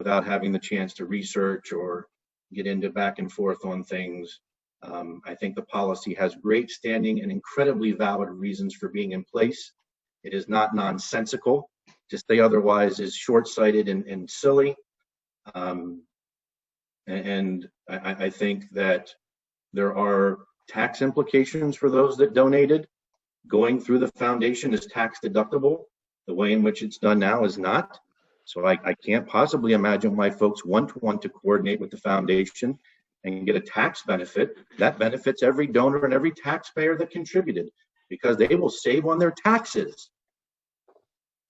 without having the chance to research or get into back and forth on things. I think the policy has great standing and incredibly valid reasons for being in place. It is not nonsensical. To say otherwise is short-sighted and silly. And I think that there are tax implications for those that donated. Going through the foundation is tax deductible. The way in which it's done now is not. So I can't possibly imagine why folks want to coordinate with the foundation and get a tax benefit. That benefits every donor and every taxpayer that contributed, because they will save on their taxes.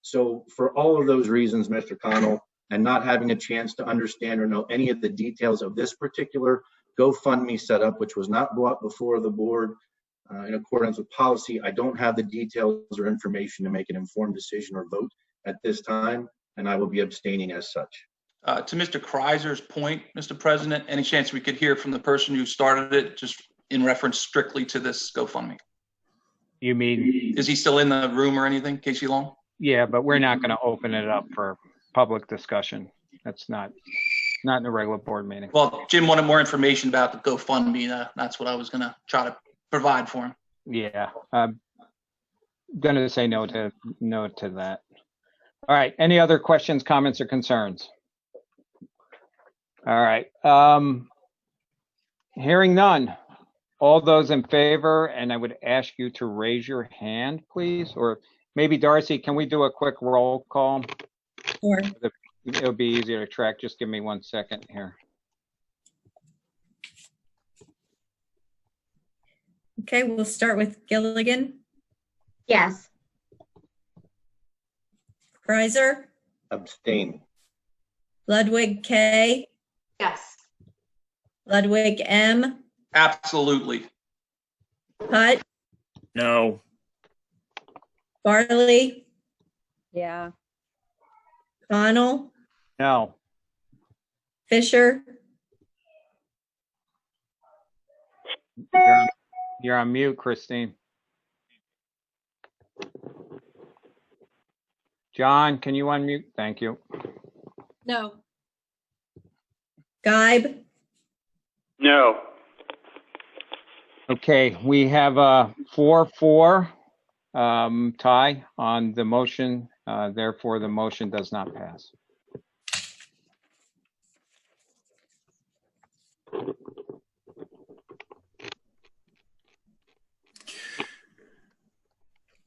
So for all of those reasons, Mr. Connell, and not having a chance to understand or know any of the details of this particular GoFundMe setup, which was not brought before the board in accordance with policy, I don't have the details or information to make an informed decision or vote at this time, and I will be abstaining as such. To Mr. Kreiser's point, Mr. President, any chance we could hear from the person who started it, just in reference strictly to this GoFundMe? You mean? Is he still in the room or anything, Casey Long? Yeah, but we're not going to open it up for public discussion. That's not in a regular board meeting. Well, Jim wanted more information about the GoFundMe. That's what I was going to try to provide for him. Yeah, I'm going to say no to that. All right. Any other questions, comments, or concerns? All right. Hearing none. All those in favor, and I would ask you to raise your hand, please, or maybe Darcy, can we do a quick roll call? Sure. It'll be easier to track. Just give me 1 second here. Okay, we'll start with Gilligan. Yes. Kreiser. Abstain. Ludwig K. Yes. Ludwig M. Absolutely. Putt. No. Barley. Yeah. Connell. No. Fisher. You're on mute, Christine. John, can you unmute? Thank you. No. Geib. No. Okay, we have a 4-4 tie on the motion. Therefore, the motion does not pass.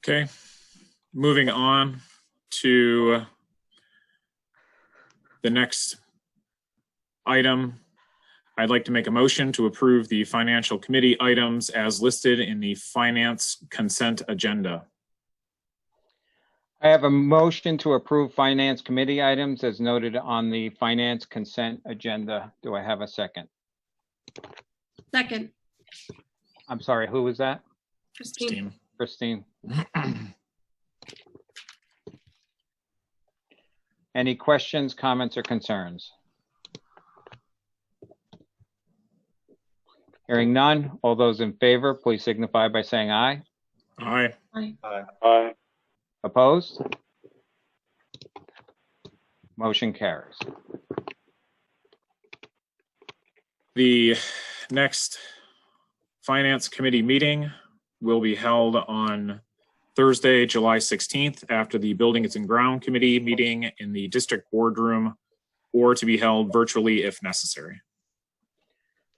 Okay, moving on to the next item. I'd like to make a motion to approve the financial committee items as listed in the finance consent agenda. I have a motion to approve finance committee items as noted on the finance consent agenda. Do I have a second? Second. I'm sorry, who was that? Christine. Christine. Any questions, comments, or concerns? Hearing none, all those in favor, please signify by saying aye. Aye. Aye. Aye. Opposed? Motion carries. The next finance committee meeting will be held on Thursday, July 16th, after the Buildings and Ground Committee meeting in the district boardroom, or to be held virtually if necessary.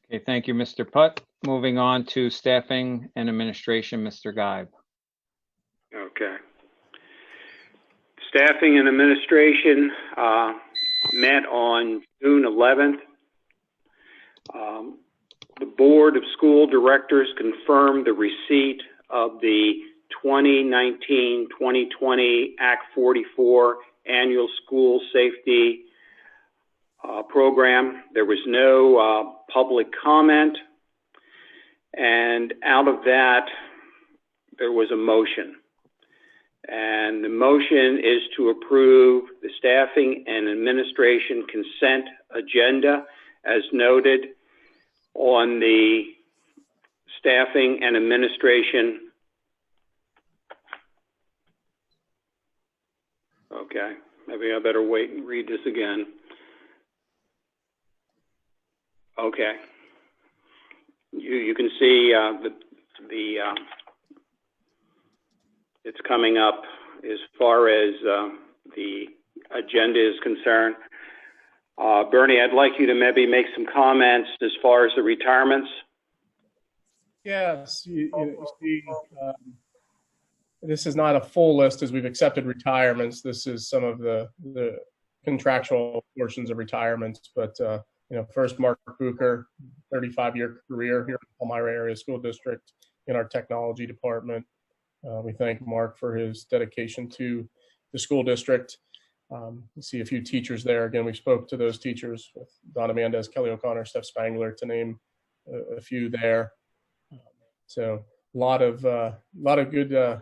Okay, thank you, Mr. Putt. Moving on to staffing and administration, Mr. Geib. Okay. Staffing and administration met on June 11th. The Board of School Directors confirmed the receipt of the 2019-2020 Act 44 Annual School Safety Program. There was no public comment, and out of that, there was a motion. And the motion is to approve the staffing and administration consent agenda as noted on the staffing and administration. Okay, maybe I better wait and read this again. Okay. You can see it's coming up as far as the agenda is concerned. Bernie, I'd like you to maybe make some comments as far as the retirements. Yes, you see, this is not a full list as we've accepted retirements. This is some of the contractual portions of retirements. But, first, Mark Bucher, 35-year career here in the Palmyra Area School District in our technology department. We thank Mark for his dedication to the school district. You see a few teachers there. Again, we spoke to those teachers with Donna Mendez, Kelly O'Connor, Steph Spangler, to name a few there. So a lot of good,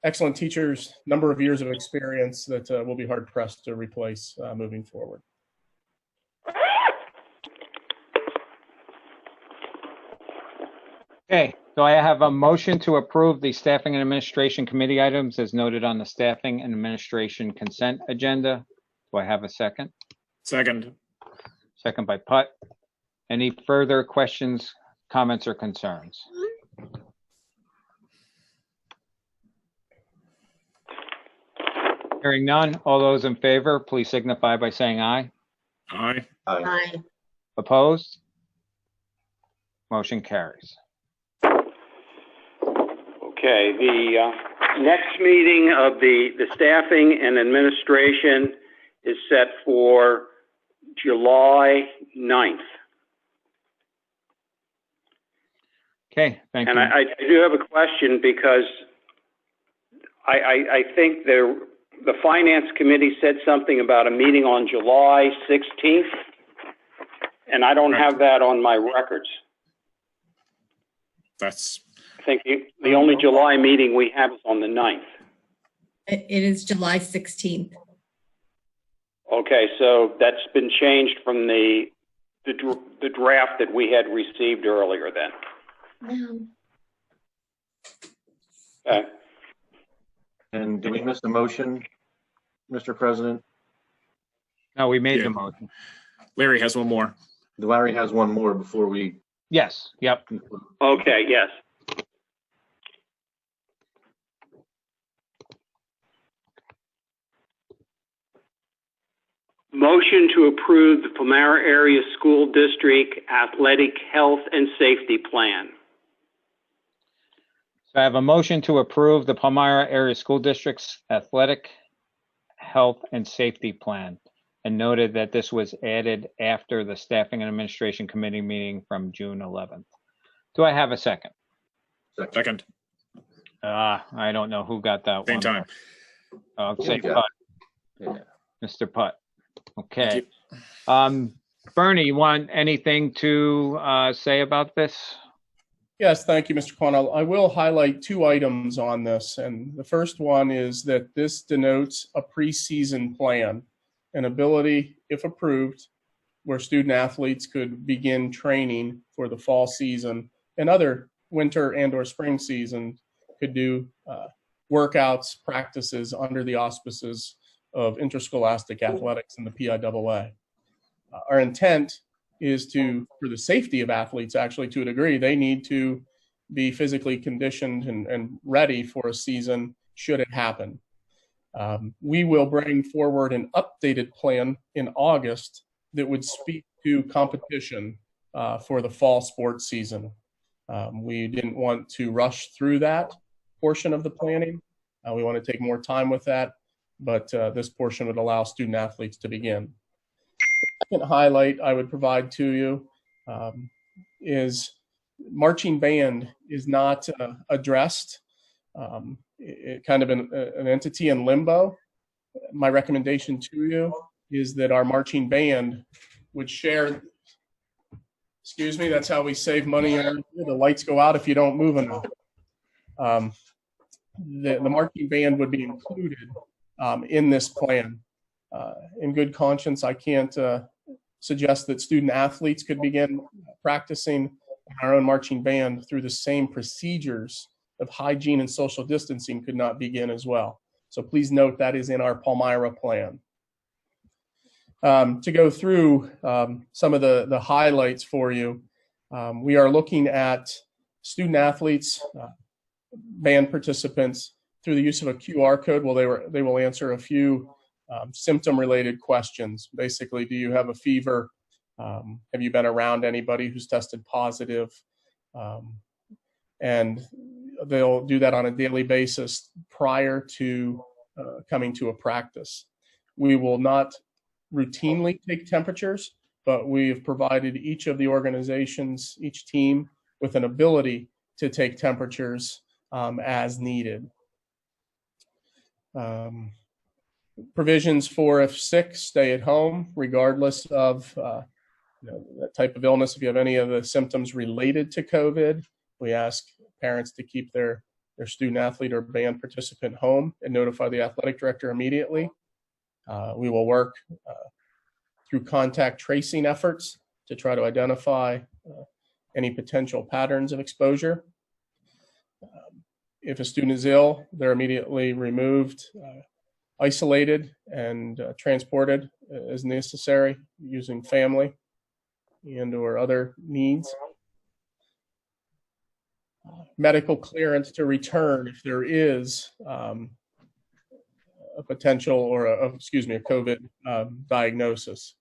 excellent teachers, number of years of experience that will be hard pressed to replace moving forward. Okay, so I have a motion to approve the Staffing and Administration Committee items as noted on the Staffing and Administration consent agenda. Do I have a second? Second. Second by Putt. Any further questions, comments, or concerns? Hearing none, all those in favor, please signify by saying aye. Aye. Aye. Opposed? Motion carries. Okay, the next meeting of the Staffing and Administration is set for July 9th. Okay, thank And you. I do have a question because I think the Finance Committee said something about a meeting on July 16th, and I don't have that on my records. That's, I think the only July meeting we have is on the 9th. It is July 16th. Okay, so that's been changed from the draft that we had received earlier then. No. Okay. And did we miss a motion, Mr. President? No, we made Yeah. the motion. Larry has one more. Larry has one more before we. Yes, yep. Okay, yes. Motion to approve the Palmyra Area School District Athletic Health and Safety Plan. So I have a motion to approve the Palmyra Area School District's Athletic Health and Safety Plan, and noted that this was added after the Staffing and Administration Committee meeting from June 11th. Do I have a second? Second. I don't know who got that Same one. time. I'll say Yeah. Putt, Yeah. Mr. Putt. Thank Okay. Bernie, you want anything to say about this? Yes, thank you, Mr. Cornell. I will highlight two items on this. And the first one is that this denotes a preseason plan, an ability, if approved, where student athletes could begin training for the fall season, and other winter and or spring season could do workouts, practices under the auspices of interscholastic athletics and the PIAA. Our intent is for the safety of athletes, actually, to a degree, they need to be physically conditioned and ready for a season should it happen. We will bring forward an updated plan in August that would speak to competition for the fall sports season. We didn't want to rush through that portion of the planning. We want to take more time with that, but this portion would allow student athletes to begin. The second highlight I would provide to you is marching band is not addressed. It kind of an entity in limbo. My recommendation to you is that our marching band would share. Excuse me, that's how we save money. The lights go out if you don't move enough. The marching band would be included in this plan. In good conscience, I can't suggest that student athletes could begin practicing our own marching band through the same procedures of hygiene and social distancing could not begin as well. So please note that is in our Palmyra plan. To go through some of the highlights for you, we are looking at student athletes, band participants through the use of a QR code. Well, they will answer a few symptom-related questions. Basically, do you have a fever? Have you been around anybody who's tested positive? And they'll do that on a daily basis prior to coming to a practice. We will not routinely take temperatures, but we've provided each of the organizations, each team, with an ability to take temperatures as needed. Provisions for if sick, stay at home, regardless of that type of illness. If you have any of the symptoms related to COVID, we ask parents to keep their student athlete or band participant home and notify the athletic director immediately. We will work through contact tracing efforts to try to identify any potential patterns of exposure. If a student is ill, they're immediately removed, isolated, and transported as necessary using family and or other needs. Medical clearance to return if there is a potential or a COVID diagnosis.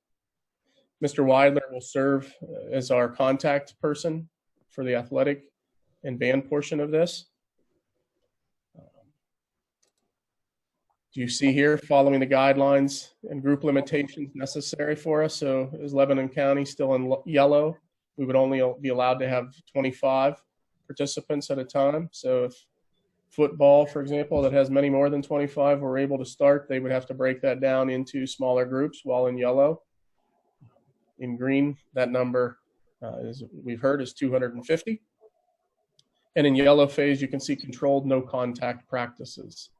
Mr. Weidler will serve as our contact person for the athletic and band portion of this. Do you see here, following the guidelines and group limitations necessary for us? So is Lebanon County still in yellow? We would only be allowed to have 25 participants at a time. So if football, for example, that has many more than 25 were able to start, they would have to break that down into smaller groups, while in yellow. In green, that number, as we've heard, is 250. And in yellow phase, you can see controlled no contact practices.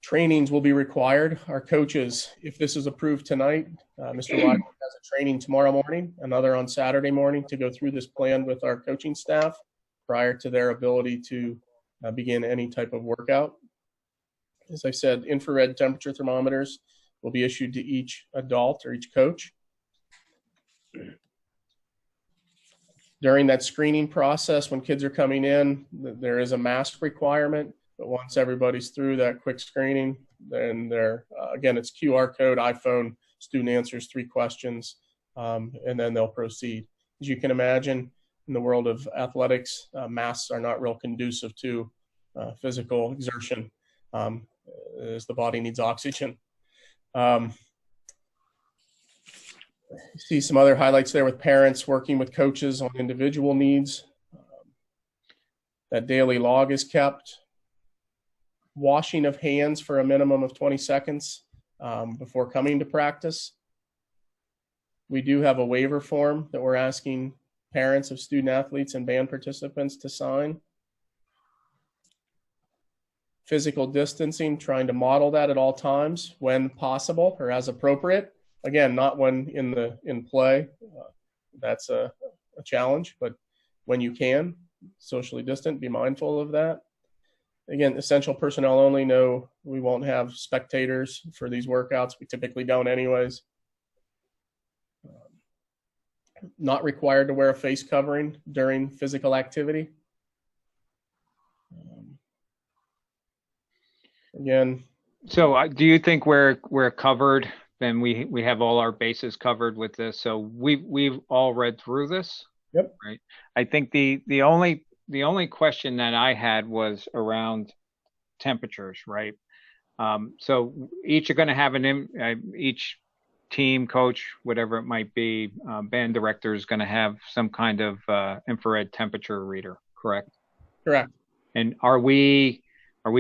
Trainings will be required. Our coaches, if this is approved tonight, Mr. Weidler has a training tomorrow morning, another on Saturday morning, to go through this plan with our coaching staff prior to their ability to begin any type of workout. As I said, infrared temperature thermometers will be issued to each adult or each coach. During that screening process, when kids are coming in, there is a mask requirement. But once everybody's through that quick screening, then again, it's QR code, iPhone, student answers 3 questions, and then they'll proceed. As you can imagine, in the world of athletics, masks are not real conducive to physical exertion, as the body needs oxygen. See some other highlights there with parents working with coaches on individual needs. That daily log is kept. Washing of hands for a minimum of 20 seconds before coming to practice. We do have a waiver form that we're asking parents of student athletes and band participants to sign. Physical distancing, trying to model that at all times when possible or as appropriate. Again, not when in play. That's a challenge, but when you can, socially distant, be mindful of that. Again, essential personnel only. No, we won't have spectators for these workouts. We typically don't anyways. Not required to wear a face covering during physical activity. Again. So do you think we're covered? Then we have all our bases covered with this. So we've all read through this. Yep. Right. I think the only question that I had was around temperatures, right? So each are going to have each team, coach, whatever it might be, band director is going to have some kind of infrared temperature reader, correct? Correct. And are we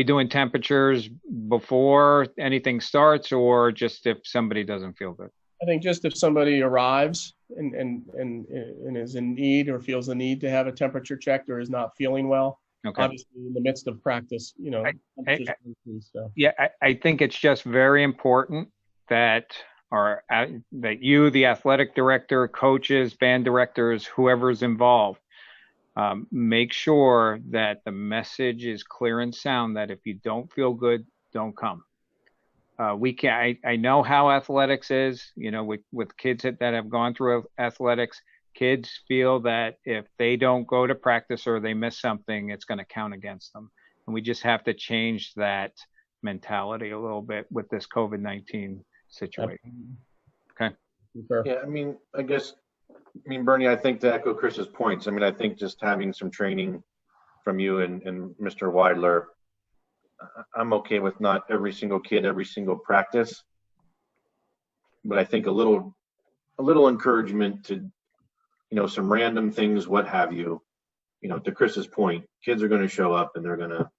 doing temperatures before anything starts, or just if somebody doesn't feel good? I think just if somebody arrives and is in need or feels the need to have a temperature checked or is not feeling well, okay. Obviously in the midst of practice, Yeah, I think it's just very important that you, the athletic director, coaches, band directors, whoever's involved, make sure that the message is clear and sound that if you don't feel good, don't come. I know how athletics is, with kids that have gone through athletics, kids feel that if they don't go to practice or they miss something, it's going to count against them. And we just have to change that mentality a little bit with this COVID-19 situation. Okay. Yeah, Bernie, I think to echo Chris's points, I think just having some training from you and Mr. Weidler, I'm okay with not every single kid, every single practice, but I think a little encouragement to, some random things, what have you, to Chris's point, kids are going to show up and they're going to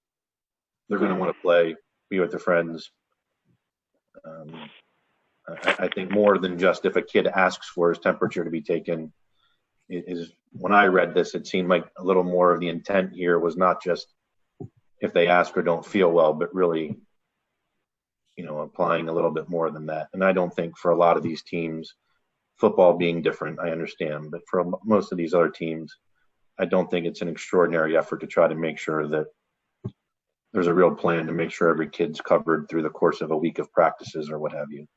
want to play, be with their friends. I think more than just if a kid asks for his temperature to be taken is when I read this, it seemed like a little more of the intent here was not just if they ask or don't feel well, but really, applying a little bit more than that. And I don't think for a lot of these teams, football being different, I understand, but for most of these other teams, I don't think it's an extraordinary effort to try to make sure that there's a real plan to make sure every kid's covered through the course of a week of practices or what have you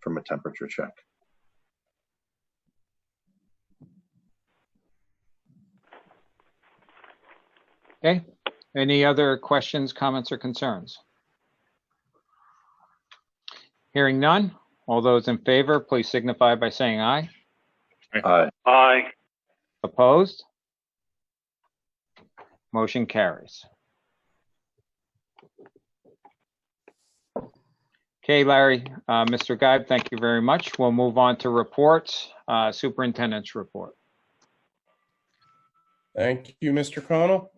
from a temperature check. Okay. Any other questions, comments, or concerns? Hearing none, all those in favor, please signify by saying aye. Aye. Aye. Opposed? Motion carries. Okay, Larry, Mr. Geib, thank you very much. We'll move on to reports, superintendent's report. Thank you, Mr. Connell.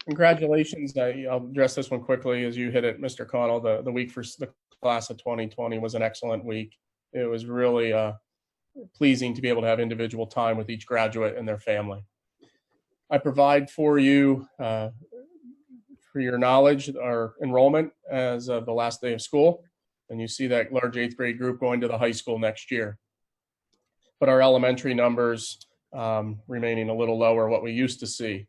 Congratulations. I'll address this one quickly as you hit it, Mr. Connell. The week for the class of 2020 was an excellent week. It was really pleasing to be able to have individual time with each graduate and their family. I provide for you, for your knowledge, our enrollment as of the last day of school. And you see that large 8th grade group going to the high school next year. But our elementary numbers remaining a little lower what we used to see.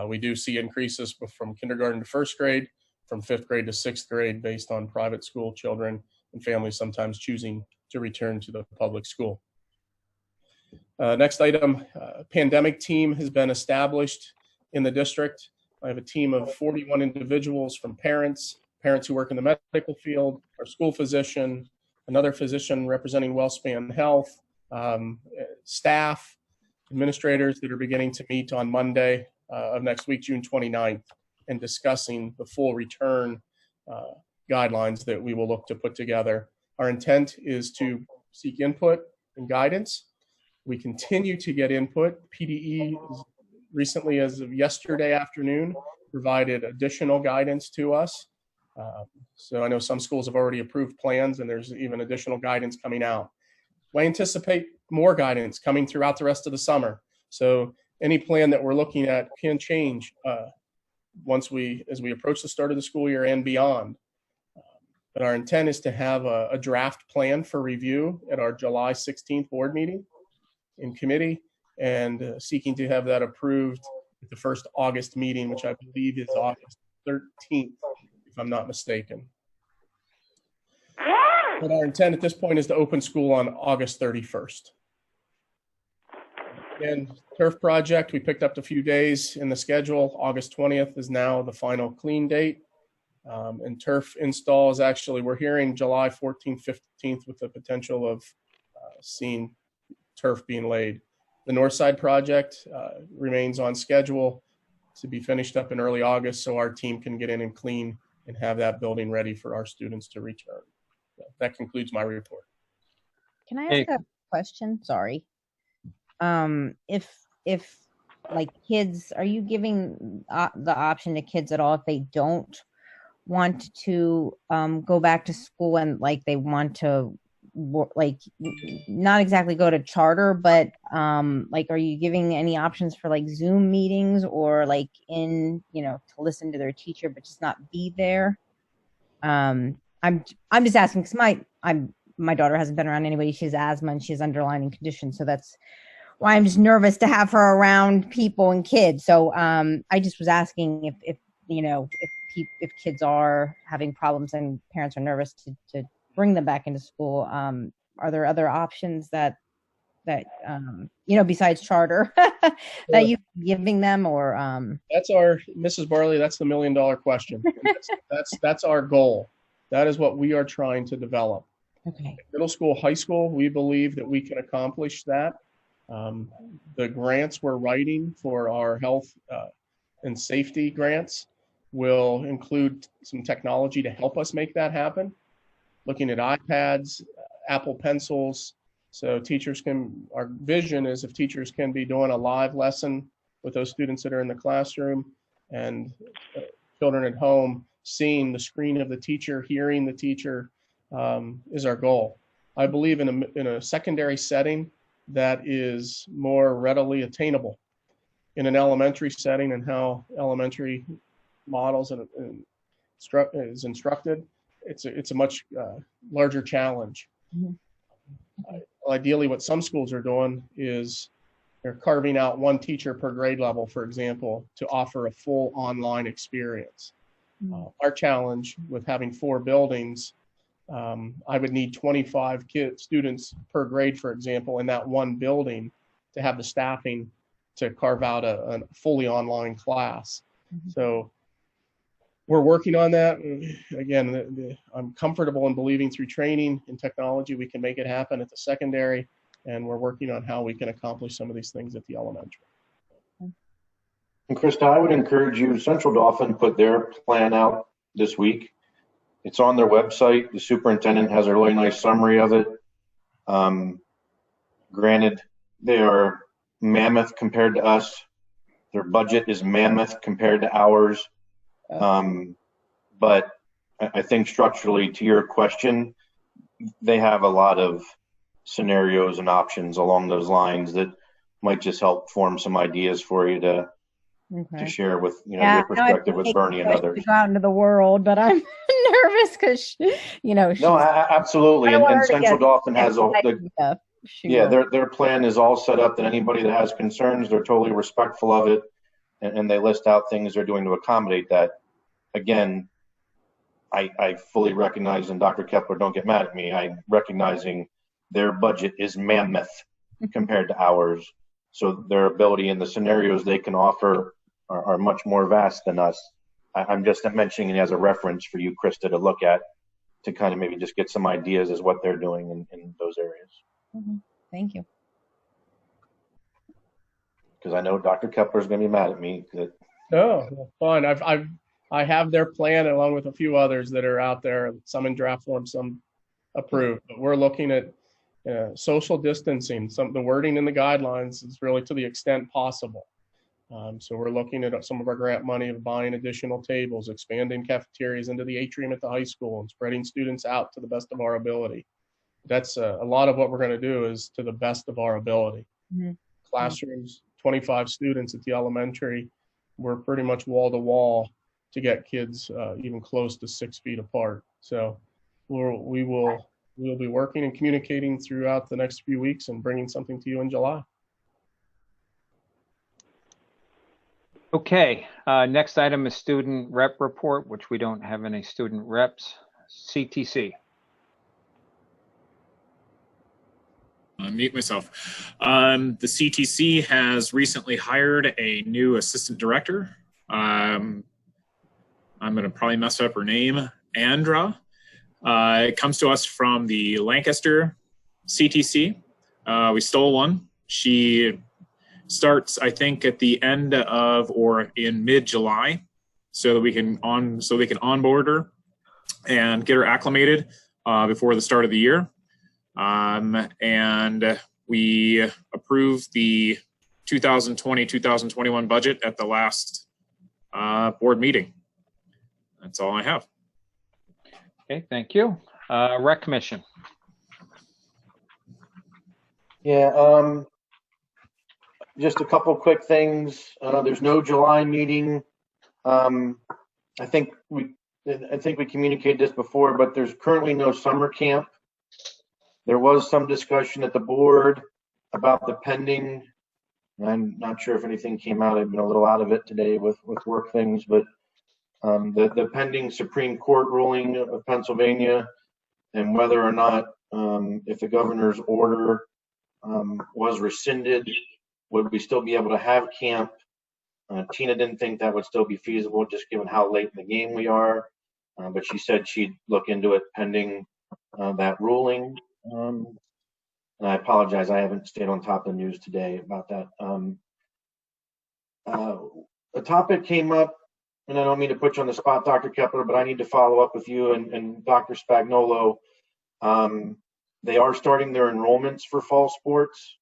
We do see increases from kindergarten to 1st grade, from 5th grade to 6th grade based on private school children and families sometimes choosing to return to the public school. Next item, pandemic team has been established in the district. I have a team of 41 individuals from parents who work in the medical field, our school physician, another physician representing WellSpan Health, staff, administrators that are beginning to meet on Monday of next week, June 29th, and discussing the full return guidelines that we will look to put together. Our intent is to seek input and guidance. We continue to get input. PDE recently, as of yesterday afternoon, provided additional guidance to us. So I know some schools have already approved plans and there's even additional guidance coming out. I anticipate more guidance coming throughout the rest of the summer. So any plan that we're looking at can change as we approach the start of the school year and beyond. But our intent is to have a draft plan for review at our July 16th board meeting in committee, and seeking to have that approved at the first August meeting, which I believe is August 13th, if I'm not mistaken. But our intent at this point is to open school on August 31st. And turf project, we picked up a few days in the schedule. August 20th is now the final clean date. And turf install is actually, we're hearing July 14th, 15th with the potential of seeing turf being laid. The north side project remains on schedule to be finished up in early August so our team can get in and clean and have that building ready for our students to return. So that concludes my report. Can I ask a question? Sorry. If like kids, are you giving the option to kids at all if they don't want to go back to school and like they want to like not exactly go to charter, but like are you giving any options for like Zoom meetings or like to listen to their teacher but just not be there? I'm just asking because my daughter hasn't been around anybody. She has asthma and she has underlying conditions, so that's why I'm just nervous to have her around people and kids. So I just was asking if if kids are having problems and parents are nervous to bring them back into school, are there other options that besides charter that you giving them, or That's our, Mrs. Barley, that's the $1 million question. That's our goal. That is what we are trying to develop. okay. Middle school, high school, we believe that we can accomplish that. The grants we're writing for our health and safety grants will include some technology to help us make that happen. Looking at iPads, Apple Pencils, so our vision is if teachers can be doing a live lesson with those students that are in the classroom, and children at home seeing the screen of the teacher, hearing the teacher, is our goal. I believe in a secondary setting that is more readily attainable. In an elementary setting and how elementary models is instructed, it's a much larger challenge. Mhm. Ideally, what some schools are doing is they're carving out one teacher per grade level, for example, to offer a full online experience. Our challenge with having 4 buildings, I would need 25 students per grade, for example, in that one building to have the staffing to carve out a fully online class. So we're working on that. Again, I'm comfortable in believing through training and technology we can make it happen at the secondary, and we're working on how we can accomplish some of these things at the elementary. And Krista, I would encourage you, Central Dauphin put their plan out this week. It's on their website. The superintendent has a really nice summary of it. Granted, they are mammoth compared to us. Their budget is mammoth compared to ours. But I think structurally, to your question, they have a lot of scenarios and options along those lines that might just help form some ideas for you to share with your perspective with Bernie and others. To go out into the world, but I'm nervous because No, absolutely. And Central Dauphin has their plan is all set up that anybody that has concerns, they're totally respectful of it, and they list out things they're doing to accommodate that. Again, I fully recognize, and Dr. Kepler, don't get mad at me, I'm recognizing their budget is mammoth compared to ours. So their ability and the scenarios they can offer are much more vast than us. I'm just mentioning it as a reference for you, Krista, to look at, to kind of maybe just get some ideas as what they're doing in those areas. Thank you. Because I know Dr. Kepler is going to be mad at me. No, fine. I have their plan along with a few others that are out there, some in draft form, some approved. But we're looking at social distancing. The wording in the guidelines is really to the extent possible. So we're looking at some of our grant money of buying additional tables, expanding cafeterias into the atrium at the high school, and spreading students out to the best of our ability. That's a lot of what we're going to do is to the best of our ability. Classrooms, 25 students at the elementary, we're pretty much wall to wall to get kids even close to 6 feet apart. So we'll be working and communicating throughout the next few weeks and bringing something to you in July. Okay, next item is student rep report, which we don't have any student reps. CTC. Mute myself. The CTC has recently hired a new assistant director. I'm going to probably mess up her name, Andra. It comes to us from the Lancaster CTC. We stole one. She starts, I think, at the end of or in mid-July, so that we can onboard her and get her acclimated before the start of the year. And we approved the 2020-2021 budget at the last board meeting. That's all I have. Okay, thank you. Rec Commission. Yeah, just a couple quick things. There's no July meeting. I think we communicated this before, but there's currently no summer camp. There was some discussion at the board about the pending. I'm not sure if anything came out. I've been a little out of it today with work things, but the pending Supreme Court ruling of Pennsylvania and whether or not, if the governor's order was rescinded, would we still be able to have camp? Tina didn't think that would still be feasible, just given how late in the game we are. But she said she'd look into it pending that ruling. And I apologize, I haven't stayed on top of the news today about that. A topic came up, and I don't mean to put you on the spot, Dr. Kepler, but I need to follow up with you and Dr. Spagnolo. They are starting their enrollments for fall sports.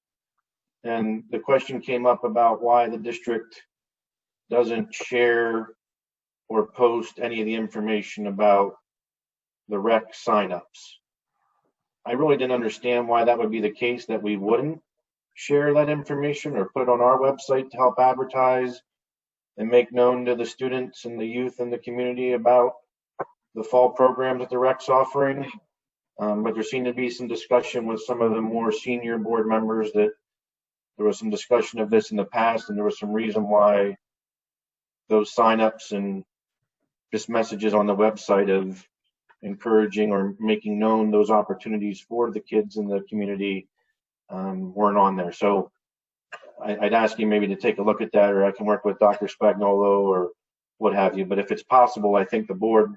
And the question came up about why the district doesn't share or post any of the information about the rec signups. I really didn't understand why that would be the case, that we wouldn't share that information or put it on our website to help advertise and make known to the students and the youth in the community about the fall programs that the rec's offering. But there seemed to be some discussion with some of the more senior board members that there was some discussion of this in the past, and there was some reason why those signups and just messages on the website of encouraging or making known those opportunities for the kids in the community weren't on there. So I'd ask you maybe to take a look at that, or I can work with Dr. Spagnolo or what have you. But if it's possible, I think the board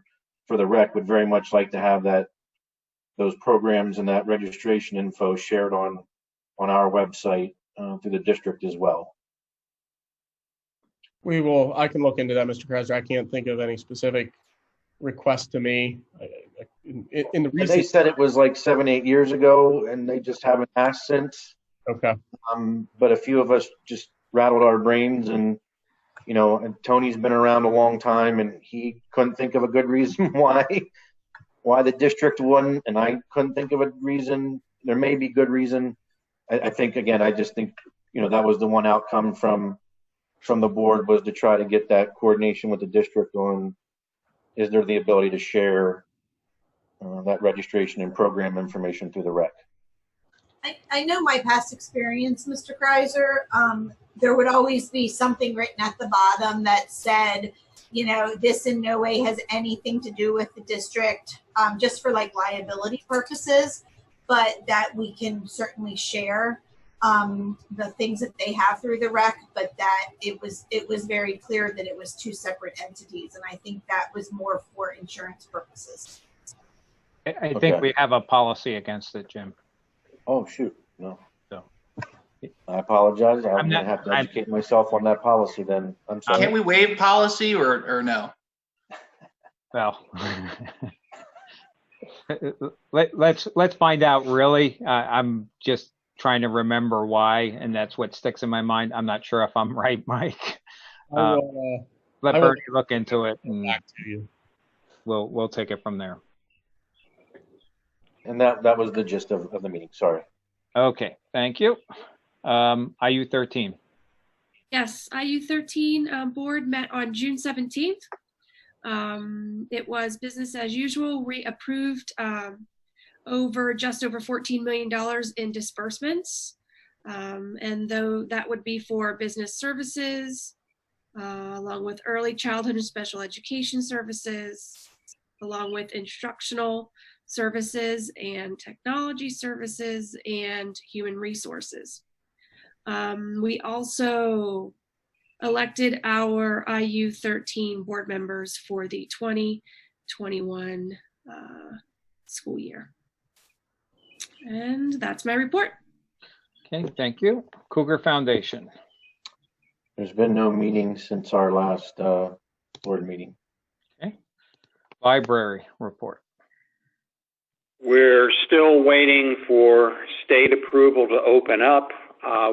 for the rec would very much like to have those programs and that registration info shared on our website through the district as well. I can look into that, Mr. Kreiser. I can't think of any specific request to me. In the recent, they said it was like 7-8 years ago, and they just haven't asked since. Okay. But a few of us just rattled our brains, and and Tony's been around a long time, and he couldn't think of a good reason why the district wouldn't, and I couldn't think of a reason. There may be good reason. I think, again, I just think that was the one outcome from the board, was to try to get that coordination with the district on, is there the ability to share that registration and program information through the rec. I know my past experience, Mr. Kreiser, there would always be something written at the bottom that said, this in no way has anything to do with the district, just for like liability purposes, but that we can certainly share the things that they have through the rec, but that it was very clear that it was two separate entities. And I think that was more for insurance purposes. I think we have a policy against it, Jim. Oh, shoot. No. So I apologize. I'm going to have to educate myself on that policy then. I'm sorry. Can we waive policy or no? Well, let's find out, really. I'm just trying to remember why, and that's what sticks in my mind. I'm not sure if I'm right, Mike. Let Bernie look into it, and back to you. We'll take it from there. And that was the gist of the meeting. Sorry. Okay, thank you. IU 13. Yes, IU 13 board met on June 17th. It was business as usual. We approved just over $14 million in disbursements. And though that would be for business services, along with early childhood and special education services, along with instructional services and technology services and human resources. We also elected our IU 13 board members for the 2021 school year. And that's my report. Okay, thank you. Cougar Foundation. There's been no meeting since our last board meeting. Okay. Library report. We're still waiting for state approval to open up.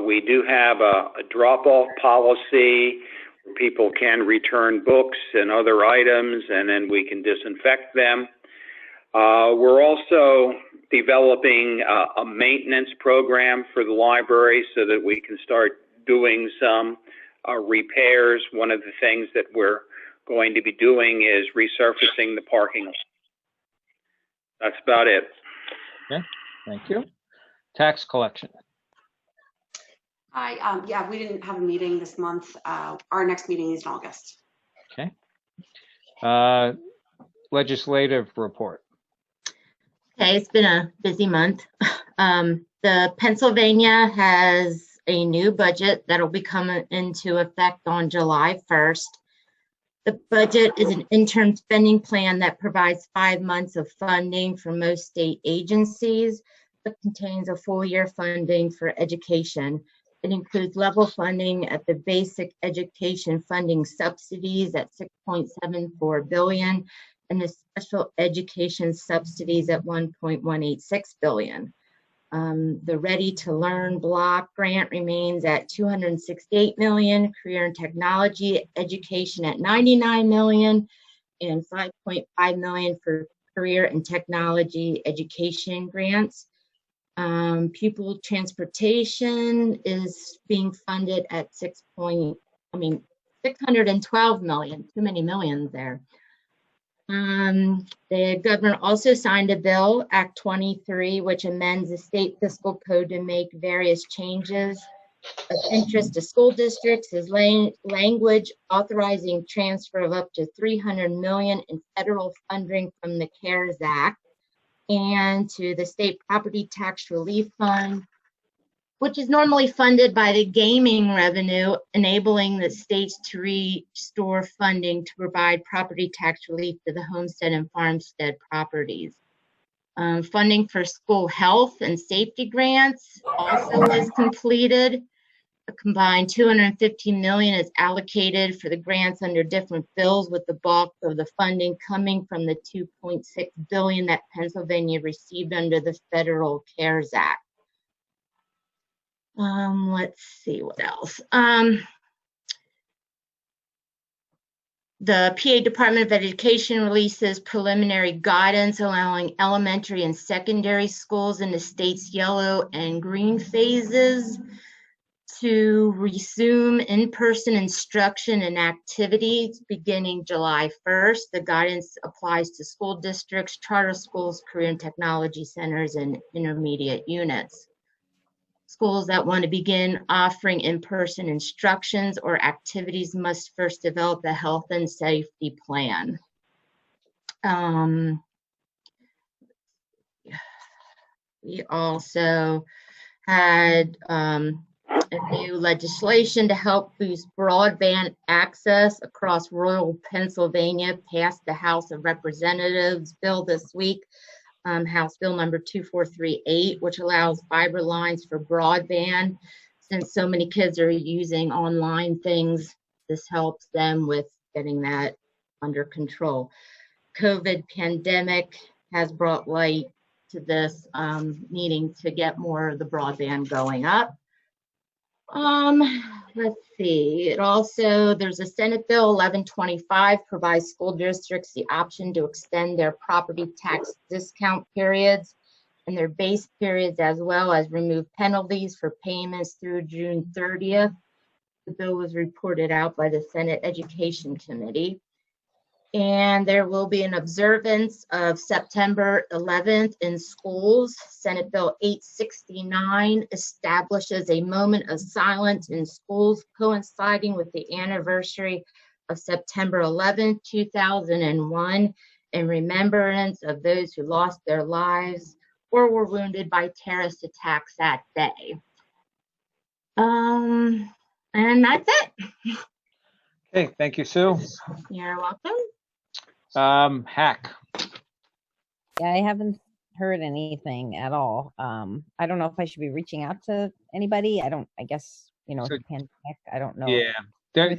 We do have a drop-off policy where people can return books and other items, and then we can disinfect them. We're also developing a maintenance program for the library so that we can start doing some repairs. One of the things that we're going to be doing is resurfacing the parking lot. That's about it. Okay, thank you. Tax collection. Hi, yeah, we didn't have a meeting this month. Our next meeting is in August. Okay. Legislative report. Okay, it's been a busy month. The Pennsylvania has a new budget that'll be coming into effect on July 1st. The budget is an interim spending plan that provides 5 months of funding for most state agencies, but contains a full year funding for education. It includes level funding at the basic education funding subsidies at $6.74 billion and the special education subsidies at $1.186 billion. The Ready to Learn block grant remains at $268 million, career and technology education at $99 million, and $5.5 million for career and technology education grants. Pupil transportation is being funded at $612 million, too many millions there. The governor also signed a bill, Act 23, which amends the state fiscal code to make various changes of interest to school districts. Is language authorizing transfer of up to $300 million in federal funding from the CARES Act and to the state property tax relief fund, which is normally funded by the gaming revenue, enabling the states to restore funding to provide property tax relief to the homestead and farmstead properties. Funding for school health and safety grants also was completed. A combined $215 million is allocated for the grants under different bills, with the bulk of the funding coming from the $2.6 billion that Pennsylvania received under the federal CARES Act. Let's see what else. The PA Department of Education releases preliminary guidance allowing elementary and secondary schools in the state's yellow and green phases to resume in-person instruction and activities beginning July 1st. The guidance applies to school districts, charter schools, career and technology centers, and intermediate units. Schools that want to begin offering in-person instructions or activities must first develop a health and safety plan. We also had a new legislation to help boost broadband access across rural Pennsylvania passed the House of Representatives bill this week. House Bill number 2438, which allows fiber lines for broadband. Since so many kids are using online things, this helps them with getting that under control. COVID pandemic has brought light to this, needing to get more of the broadband going up. Let's see. There's a Senate Bill 1125 provides school districts the option to extend their property tax discount periods and their base periods, as well as remove penalties for payments through June 30th. The bill was reported out by the Senate Education Committee. And there will be an observance of September 11th in schools. Senate Bill 869 establishes a moment of silence in schools coinciding with the anniversary of September 11th, 2001, in remembrance of those who lost their lives or were wounded by terrorist attacks that day. And that's it. Okay, thank you, Sue. You're welcome. Hack. Yeah, I haven't heard anything at all. I don't know if I should be reaching out to anybody. I guess, So- pandemic, I don't know. Yeah.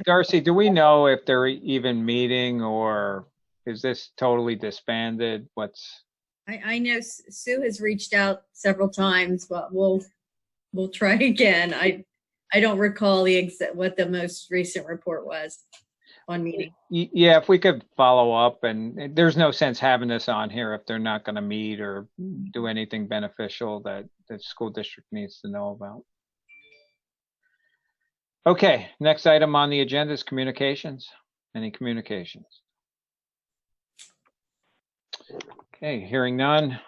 Darcy, do we know if they're even meeting, or is this totally disbanded? I know Sue has reached out several times, but we'll try again. I don't recall what the most recent report was on meeting. Yeah, if we could follow up, and there's no sense having this on here if they're not going to meet or do anything beneficial that the school district needs to know about. Okay, next item on the agenda is communications. Any communications? Okay, hearing none.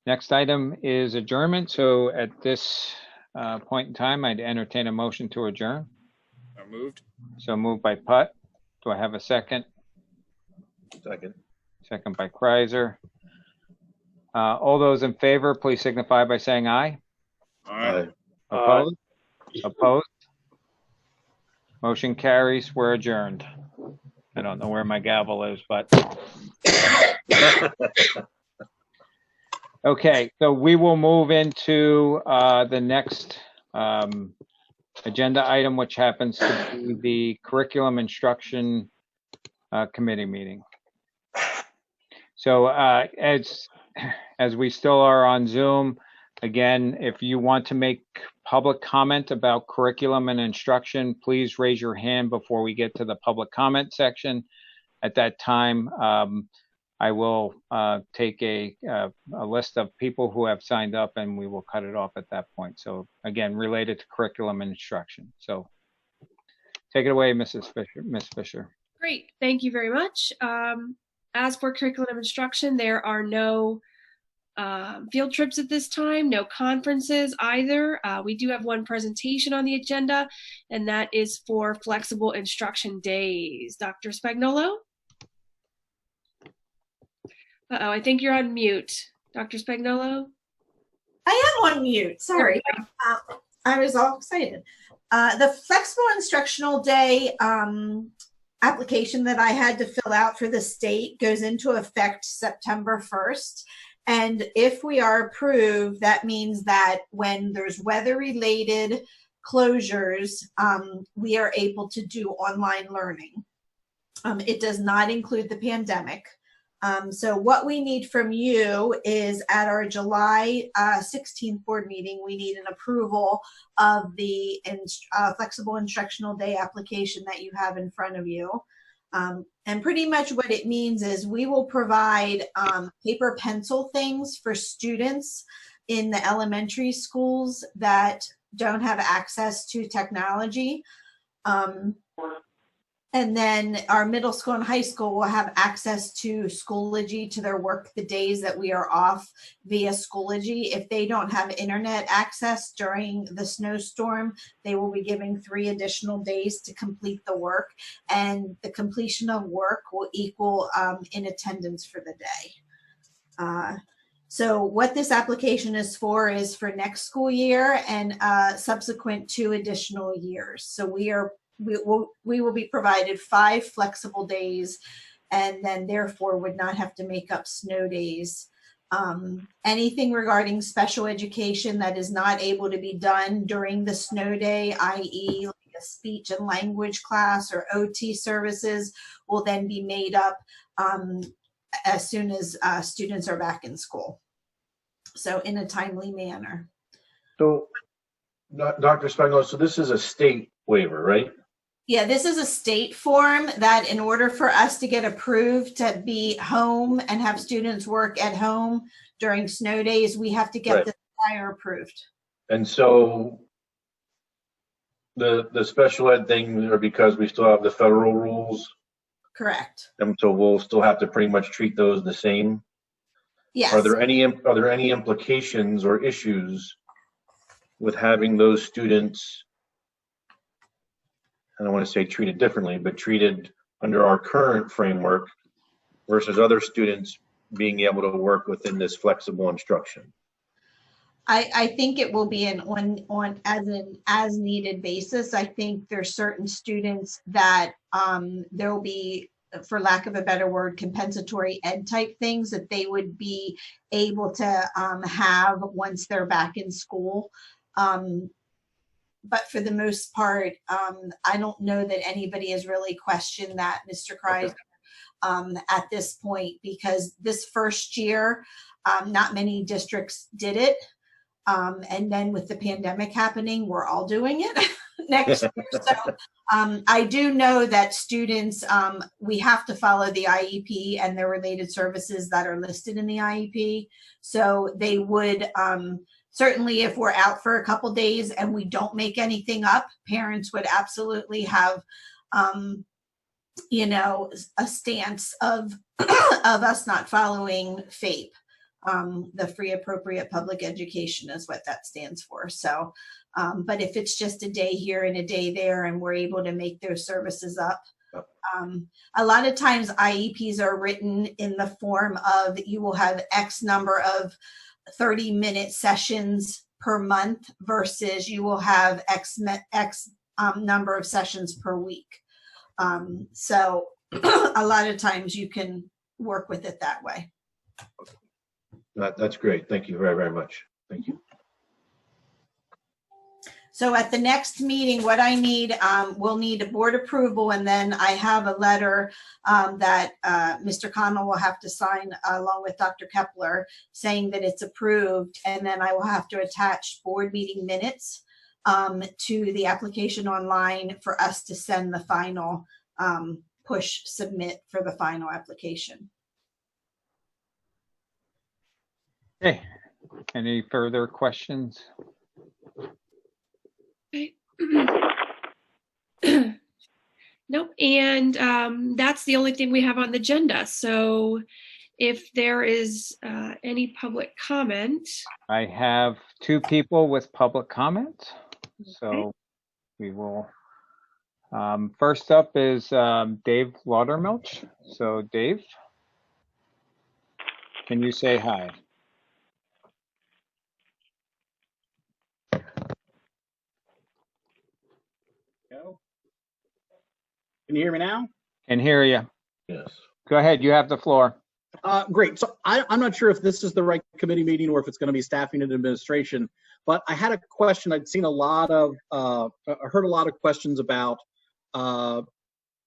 Next item is adjournment. So at this point in time, I'd entertain a motion to adjourn. So moved. So moved by Putt. Do I have a second? Second. Second by Kreiser. All those in favor, please signify by saying aye. Aye. Opposed? Opposed? Motion carries. We're adjourned. I don't know where my gavel is, but. Okay, so we will move into the next agenda item, which happens to be the Curriculum Instruction Committee meeting. So as we still are on Zoom, again, if you want to make public comment about curriculum and instruction, please raise your hand before we get to the public comment section. At that time, I will take a list of people who have signed up, and we will cut it off at that point. So again, related to curriculum and instruction. So take it away, Mrs. Fisher. Ms. Fisher. Great, thank you very much. As for curriculum instruction, there are no field trips at this time, no conferences either. We do have one presentation on the agenda, and that is for flexible instruction days. Dr. Spagnolo? Uh-oh, I think you're on mute. Dr. Spagnolo? I am on mute, sorry. I was all excited. The flexible instructional day application that I had to fill out for the state goes into effect September 1st. And if we are approved, that means that when there's weather-related closures, we are able to do online learning. It does not include the pandemic. So what we need from you is at our July 16th board meeting, we need an approval of the flexible instructional day application that you have in front of you. And pretty much what it means is we will provide paper pencil things for students in the elementary schools that don't have access to technology. And then our middle school and high school will have access to Schoology, to their work the days that we are off via Schoology. If they don't have internet access during the snowstorm, they will be given 3 additional days to complete the work. And the completion of work will equal in attendance for the day. So what this application is for next school year and subsequent 2 additional years. So we will be provided 5 flexible days, and then therefore would not have to make up snow days. Anything regarding special education that is not able to be done during the snow day, i.e. like a speech and language class or OT services, will then be made up as soon as students are back in school. So in a timely manner. So, Dr. Spangler, so this is a state waiver, right? Yeah, this is a state form that in order for us to get approved to be home and have students work at home during snow days, we have to get this prior approved. And so the special ed thing are because we still have the federal rules. Correct. And so we'll still have to pretty much treat those the same. Yes. Are there any implications or issues with having those students, I don't want to say treated differently, but treated under our current framework versus other students being able to work within this flexible instruction? I think it will be on as needed basis. I think there's certain students that there will be, for lack of a better word, compensatory ed type things that they would be able to have once they're back in school. But for the most part, I don't know that anybody has really questioned that, Mr. Kreiser, at this point, because this first year, not many districts did it. And then with the pandemic happening, we're all doing it next year. So I do know that students, we have to follow the IEP and the related services that are listed in the IEP. So they would, certainly if we're out for a couple days and we don't make anything up, parents would absolutely have, you know, a stance of us not following FAPE. The free appropriate public education is what that stands for. So, but if it's just a day here and a day there and we're able to make those services up, A lot of times IEPs are written in the form of you will have X number of 30-minute sessions per month versus you will have X number of sessions per week. So a lot of times you can work with it that way. That's great. Thank you very, very much. Thank you. So at the next meeting, what I need, we'll need a board approval, and then I have a letter that Mr. Connell will have to sign along with Dr. Kepler saying that it's approved, and then I will have to attach board meeting minutes to the application online for us to send the final push submit for the final application. Okay, any further questions? Okay. Nope. And that's the only thing we have on the agenda. So if there is any public comment. I have 2 people with public comment. So we will, first up is Dave Laudermilch. So Dave, can you say hi? Can you hear me now? Can hear you. Yes. Go ahead, you have the floor. Great. So I'm not sure if this is the right committee meeting or if it's going to be staffing and administration, but I had a question. I'd seen a lot of, heard a lot of questions about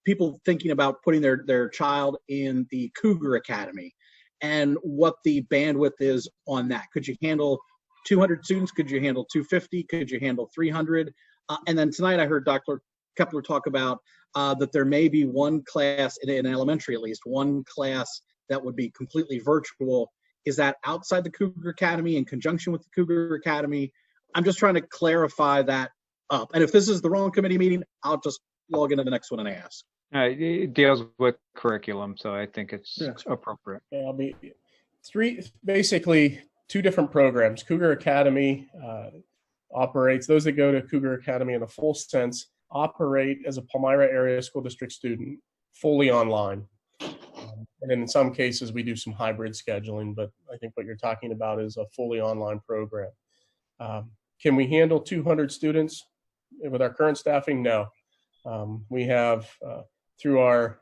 people thinking about putting their child in the Cougar Academy and what the bandwidth is on that. Could you handle 200 students? Could you handle 250? Could you handle 300? And then tonight I heard Dr. Kepler talk about that there may be one class, in elementary at least, one class that would be completely virtual. Is that outside the Cougar Academy in conjunction with the Cougar Academy? I'm just trying to clarify that up. And if this is the wrong committee meeting, I'll just log into the next one and ask. It deals with curriculum, so I think it's appropriate. Yeah, I'll be basically 2 different programs. Cougar Academy operates, those that go to Cougar Academy in a full sense operate as a Palmyra Area School District student fully online. And in some cases, we do some hybrid scheduling, but I think what you're talking about is a fully online program. Can we handle 200 students with our current staffing? No. We have, through our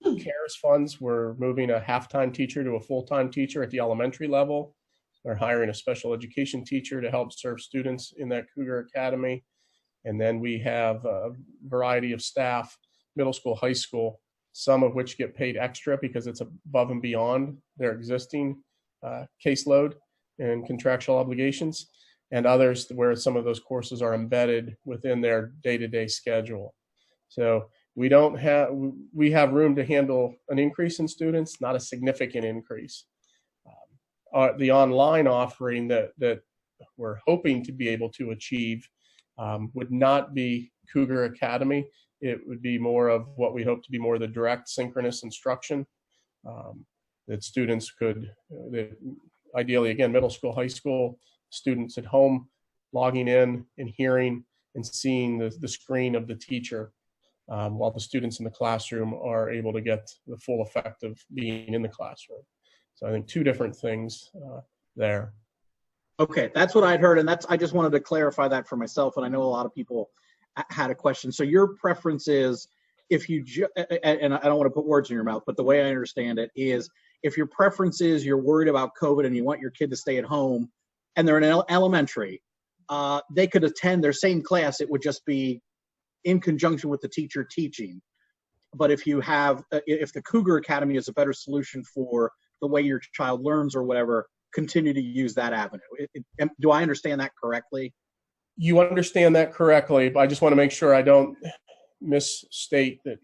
CARES funds, we're moving a half-time teacher to a full-time teacher at the elementary level. We're hiring a special education teacher to help serve students in that Cougar Academy. And then we have a variety of staff, middle school, high school, some of which get paid extra because it's above and beyond their existing caseload and contractual obligations, and others where some of those courses are embedded within their day-to-day schedule. So we have room to handle an increase in students, not a significant increase. The online offering that we're hoping to be able to achieve would not be Cougar Academy. It would be more of what we hope to be more the direct synchronous instruction that students could, ideally, again, middle school, high school students at home, logging in and hearing and seeing the screen of the teacher while the students in the classroom are able to get the full effect of being in the classroom. So I think 2 different things there. Okay, that's what I'd heard, and I just wanted to clarify that for myself, and I know a lot of people had a question. So your preference is, if you, and I don't want to put words in your mouth, but the way I understand it is, if your preference is you're worried about COVID and you want your kid to stay at home, and they're in elementary, they could attend their same class. It would just be in conjunction with the teacher teaching. But if you have, if the Cougar Academy is a better solution for the way your child learns or whatever, continue to use that avenue. Do I understand that correctly? You understand that correctly, but I just want to make sure I don't misstate that.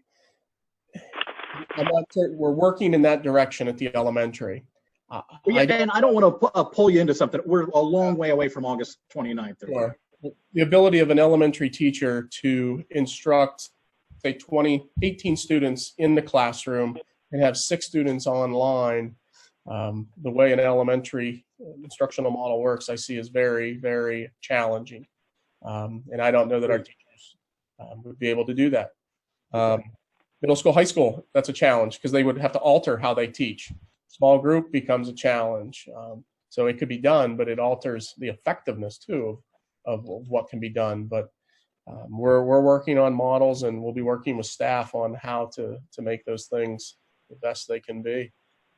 We're working in that direction at the elementary. And I don't want to pull you into something. We're a long way away from August 29th. Sure. The ability of an elementary teacher to instruct, say, 18 students in the classroom and have 6 students online, the way an elementary instructional model works, I see is very, very challenging. And I don't know that our teachers would be able to do that. Middle school, high school, that's a challenge because they would have to alter how they teach. Small group becomes a challenge. So it could be done, but it alters the effectiveness too of what can be done. But we're working on models, and we'll be working with staff on how to make those things the best they can be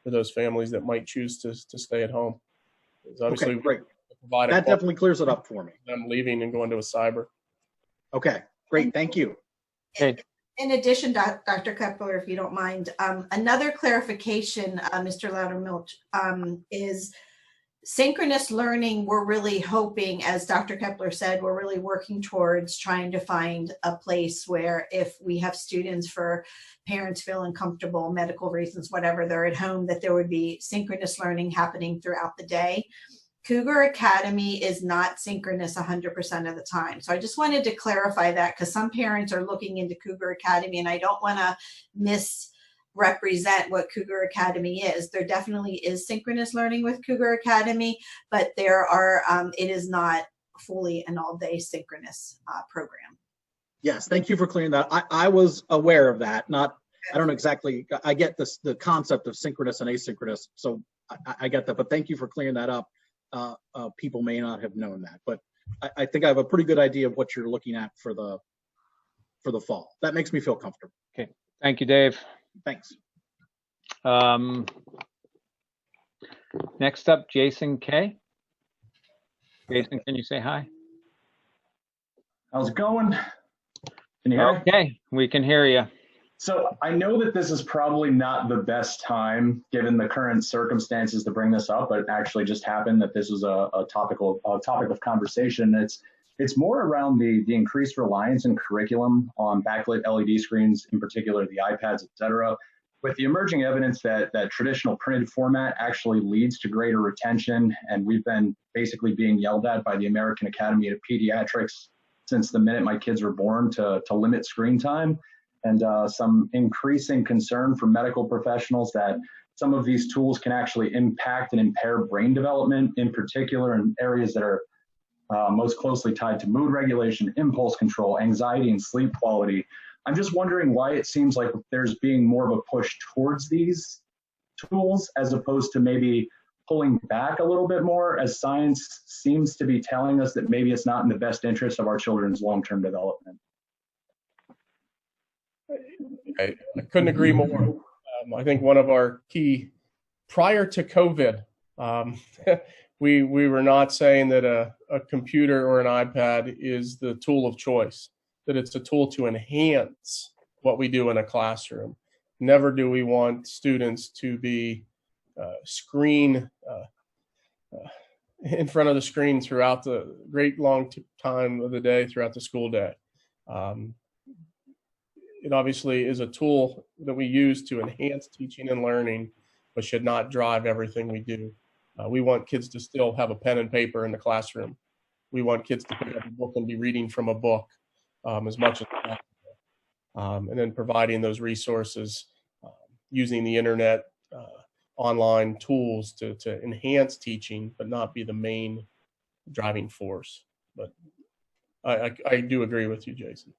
for those families that might choose to stay at home. Obviously, Okay, great. provide That definitely clears it up for me. them leaving and going to a cyber. Okay, great. Thank you. Okay. In addition, Dr. Kepler, if you don't mind, another clarification, Mr. Loudermilk, is synchronous learning. We're really hoping, as Dr. Kepler said, we're really working towards trying to find a place where if we have students, for parents feel uncomfortable, medical reasons, whatever, they're at home, that there would be synchronous learning happening throughout the day. Cougar Academy is not synchronous 100% of the time. So I just wanted to clarify that, because some parents are looking into Cougar Academy, and I don't want to misrepresent what Cougar Academy is. There definitely is synchronous learning with Cougar Academy, but there are, it is not fully an all-day synchronous program. Yes, thank you for clearing that. I was aware of that. I don't exactly, I get this, the concept of synchronous and asynchronous. So I get that, but thank you for clearing that up. People may not have known that, but I think I have a pretty good idea of what you're looking at for the fall. That makes me feel comfortable. Okay. Thank you, Dave. Thanks. Next up, Jason K. Jason, can you say hi? How's it going? Can you hear me? Okay, we can hear you. So I know that this is probably not the best time, given the current circumstances, to bring this up, but it actually just happened that this was a topic of conversation. It's more around the increased reliance in curriculum on backlit LED screens, in particular the iPads, et cetera, with the emerging evidence that traditional printed format actually leads to greater retention. And we've been basically being yelled at by the American Academy of Pediatrics since the minute my kids were born to limit screen time. And some increasing concern from medical professionals that some of these tools can actually impact and impair brain development, in particular in areas that are most closely tied to mood regulation, impulse control, anxiety, and sleep quality. I'm just wondering why it seems like there's being more of a push towards these tools as opposed to maybe pulling back a little bit more, as science seems to be telling us that maybe it's not in the best interest of our children's long-term development. I couldn't agree more. I think one of our key, prior to COVID, we were not saying that a computer or an iPad is the tool of choice, that it's a tool to enhance what we do in a classroom. Never do we want students to be in front of the screen throughout the great long time of the day, throughout the school day. It obviously is a tool that we use to enhance teaching and learning, but should not drive everything we do. We want kids to still have a pen and paper in the classroom. We want kids to pick up a book and be reading from a book as much as possible. And then providing those resources, using the internet, online tools to enhance teaching, but not be the main driving force. But I do agree with you, Jason.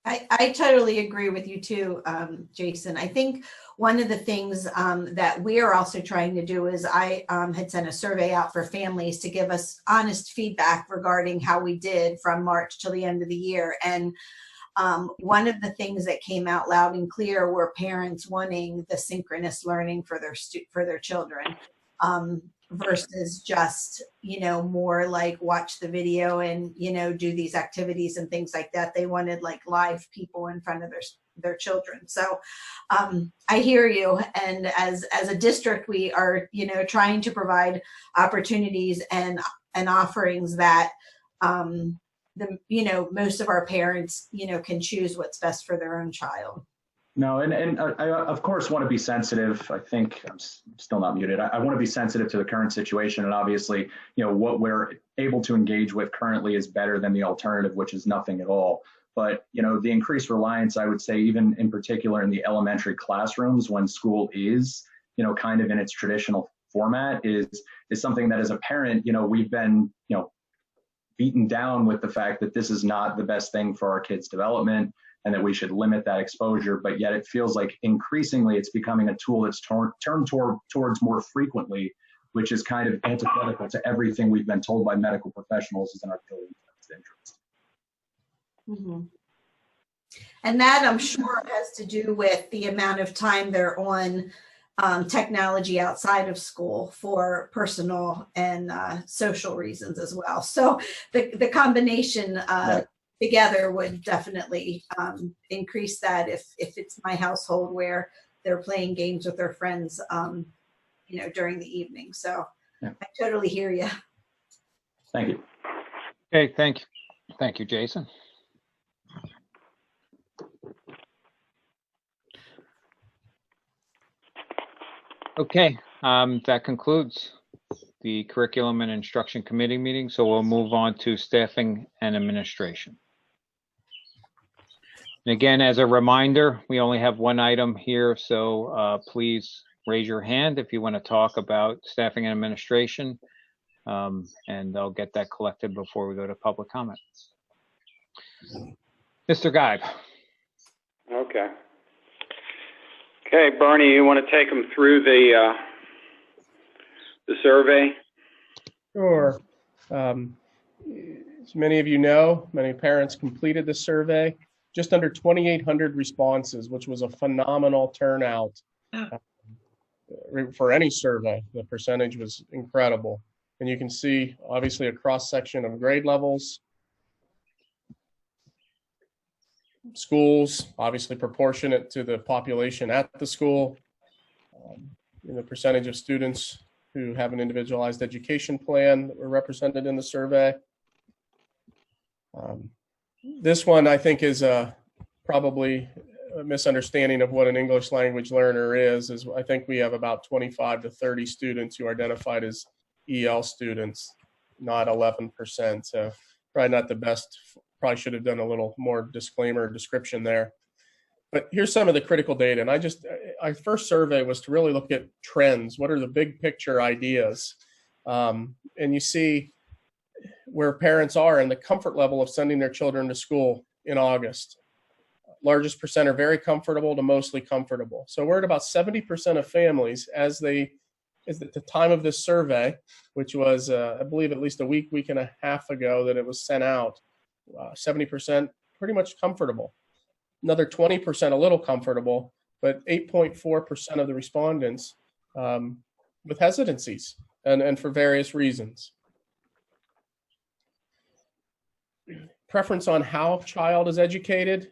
I totally agree with you too, Jason. I think one of the things that we are also trying to do is I had sent a survey out for families to give us honest feedback regarding how we did from March till the end of the year. And one of the things that came out loud and clear were parents wanting the synchronous learning for their children versus just, more like watch the video and, do these activities and things like that. They wanted like live people in front of their children. So I hear you. And as a district, we are, trying to provide opportunities and offerings that, most of our parents, can choose what's best for their own child. No, and I, of course, want to be sensitive. I think I'm still not muted. I want to be sensitive to the current situation. And obviously, what we're able to engage with currently is better than the alternative, which is nothing at all. But, the increased reliance, I would say, even in particular in the elementary classrooms when school is, kind of in its traditional format is something that as a parent, we've been, beaten down with the fact that this is not the best thing for our kids' development. and that we should limit that exposure. But yet it feels like increasingly it's becoming a tool that's turned towards more frequently, which is kind of antithetical to everything we've been told by medical professionals is in our children's best interest. Mm-hmm. And that, I'm sure, has to do with the amount of time they're on technology outside of school for personal and social reasons as well. So the combination Right. together would definitely increase that if it's my household where they're playing games with their friends, during the evening. So Yeah. I totally hear you. Thank you. Okay, thank you. Thank you, Jason. Okay, that concludes the Curriculum and Instruction Committee meeting. So we'll move on to staffing and administration. And again, as a reminder, we only have one item here, so please raise your hand if you want to talk about staffing and administration, and I'll get that collected before we go to public comment. Mr. Guy. Okay. Okay, Bernie, you want to take them through the survey? Sure. As many of you know, many parents completed the survey. Just under 2,800 responses, which was a phenomenal turnout for any survey. The percentage was incredible. And you can see, obviously, a cross-section of grade levels. Schools, obviously proportionate to the population at the school. The percentage of students who have an individualized education plan that were represented in the survey. This one, I think, is probably a misunderstanding of what an English language learner is I think we have about 25 to 30 students who are identified as EL students, not 11%. So probably not the best. Probably should have done a little more disclaimer description there. But here's some of the critical data. And our first survey was to really look at trends. What are the big picture ideas? And you see where parents are and the comfort level of sending their children to school in August. Largest percent are very comfortable to mostly comfortable. So we're at about 70% of families as at the time of this survey, which was, I believe, at least a week and a half ago that it was sent out. 70% pretty much comfortable. Another 20% a little comfortable, but 8.4% of the respondents with hesitancies and for various reasons. Preference on how child is educated,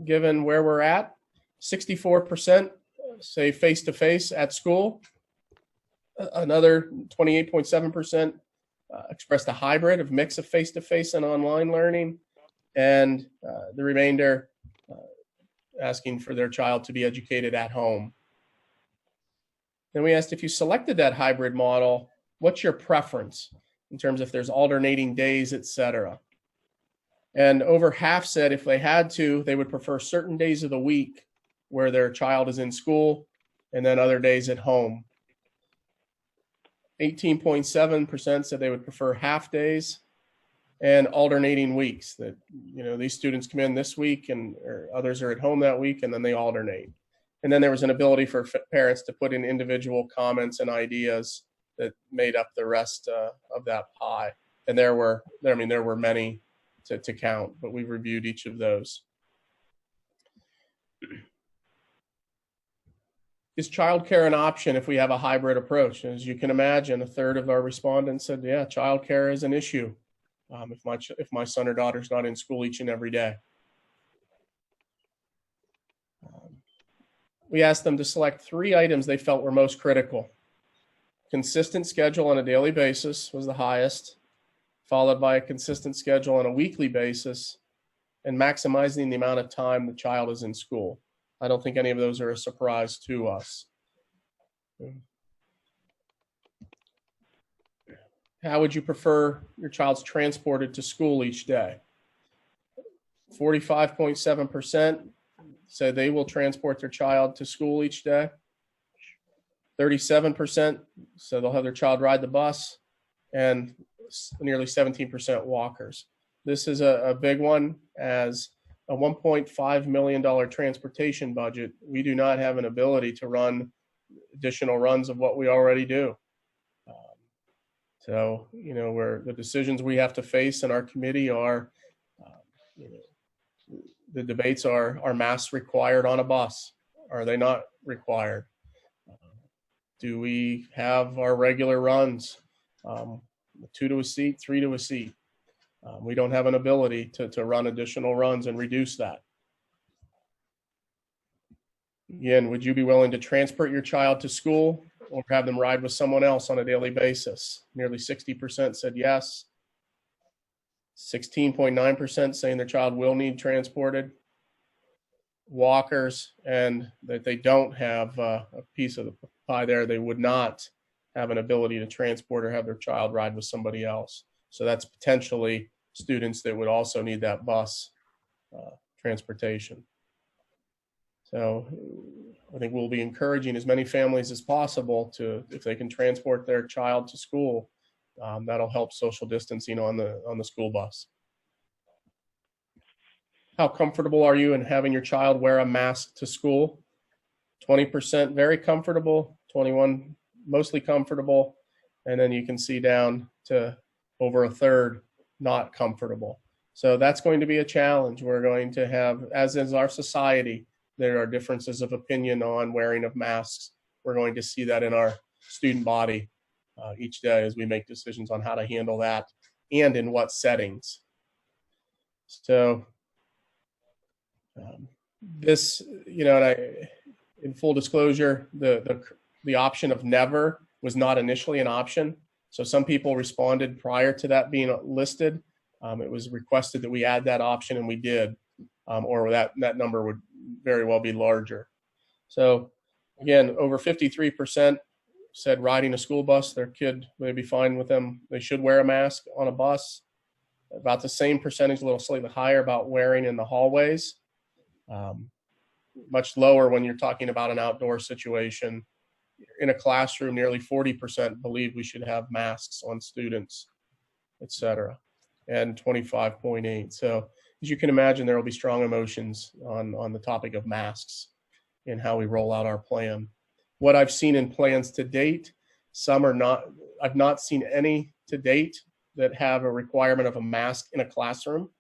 given where we're at. 64% say face-to-face at school. Another 28.7% expressed a hybrid of mix of face-to-face and online learning, and the remainder asking for their child to be educated at home. Then we asked, if you selected that hybrid model, what's your preference in terms of if there's alternating days, et cetera? And over half said if they had to, they would prefer certain days of the week where their child is in school and then other days at home. 18.7% said they would prefer half days and alternating weeks, that these students come in this week or others are at home that week, and then they alternate. And then there was an ability for parents to put in individual comments and ideas that made up the rest of that pie. And there were many to count, but we've reviewed each of those. Is childcare an option if we have a hybrid approach? As you can imagine, a third of our respondents said, yeah, childcare is an issue if my son or daughter's not in school each and every day. We asked them to select 3 items they felt were most critical. Consistent schedule on a daily basis was the highest, followed by a consistent schedule on a weekly basis, and maximizing the amount of time the child is in school. I don't think any of those are a surprise to us. How would you prefer your child's transported to school each day? 45.7% say they will transport their child to school each day. 37% so they'll have their child ride the bus, and nearly 17% walkers. This is a big one, as a $1.5 million transportation budget, we do not have an ability to run additional runs of what we already do. So, where the decisions we have to face in our committee are, the debates are masks required on a bus? Are they not required? Do we have our regular runs, 2 to a seat, 3 to a seat? We don't have an ability to run additional runs and reduce that. Again, would you be willing to transport your child to school or have them ride with someone else on a daily basis? Nearly 60% said yes. 16.9% saying their child will need transported. Walkers, and that they don't have a piece of the pie there, they would not have an ability to transport or have their child ride with somebody else. So that's potentially students that would also need that bus transportation. So I think we'll be encouraging as many families as possible to, if they can transport their child to school, that'll help social distancing on the school bus. How comfortable are you in having your child wear a mask to school? 20% very comfortable, 21 mostly comfortable, and then you can see down to over a third not comfortable. So that's going to be a challenge. We're going to have, as is our society, there are differences of opinion on wearing of masks. We're going to see that in our student body each day as we make decisions on how to handle that and in what settings. So this, and in full disclosure, the option of never was not initially an option. So some people responded prior to that being listed. It was requested that we add that option, and we did, or that number would very well be larger. So again, over 53% said riding a school bus, their kid may be fine with them. They should wear a mask on a bus. About the same percentage, a little slightly higher, about wearing in the hallways. Much lower when you're talking about an outdoor situation. In a classroom, nearly 40% believe we should have masks on students, et cetera, and 25.8. So as you can imagine, there will be strong emotions on the topic of masks and how we roll out our plan. What I've seen in plans to date, some are not, I've not seen any to date that have a requirement of a mask in a classroom.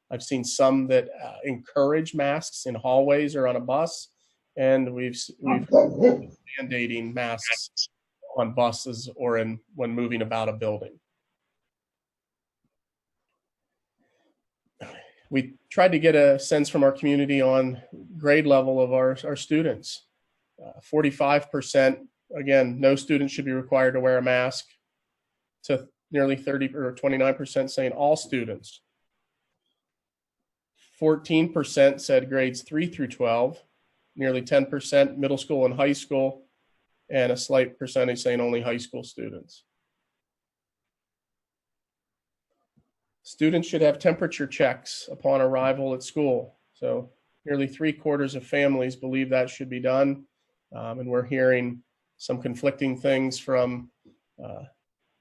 I've seen some that encourage masks in hallways or on a bus, and we've mandating masks on buses or when moving about a building. We tried to get a sense from our community on grade level of our students. 45%, again, no student should be required to wear a mask, to nearly 30 or 29% saying all students. 14% said grades 3 through 12, nearly 10% middle school and high school, and a slight percentage saying only high school students. Students should have temperature checks upon arrival at school. So nearly 3/4 of families believe that should be done. And we're hearing some conflicting things from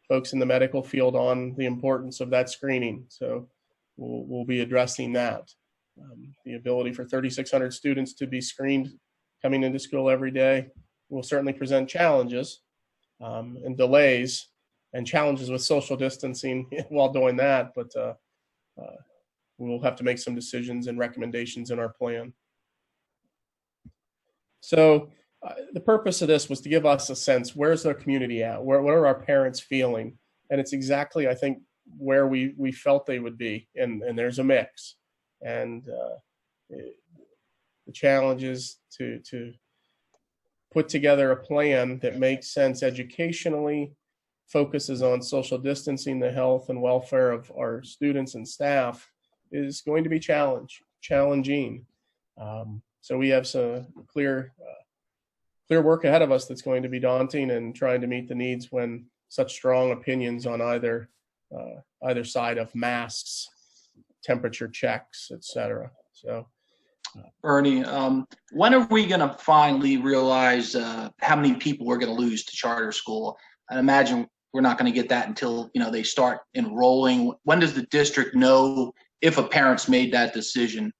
folks in the medical field on the importance of that screening. So we'll be addressing that. The ability for 3,600 students to be screened coming into school every day will certainly present challenges and delays and challenges with social distancing while doing that, but we'll have to make some decisions and recommendations in our plan. So the purpose of this was to give us a sense, where's the community at? What are our parents feeling? And it's exactly, I think, where we felt they would be, and there's a mix. And the challenge is to put together a plan that makes sense educationally, focuses on social distancing, the health and welfare of our students and staff, is going to be challenging. So we have some clear work ahead of us that's going to be daunting, and trying to meet the needs when such strong opinions on either side of masks, temperature checks, et cetera. So, Ernie, when are we going to finally realize how many people we're going to lose to charter school? I imagine we're not going to get that until they start enrolling. When does the district know if a parent's made that decision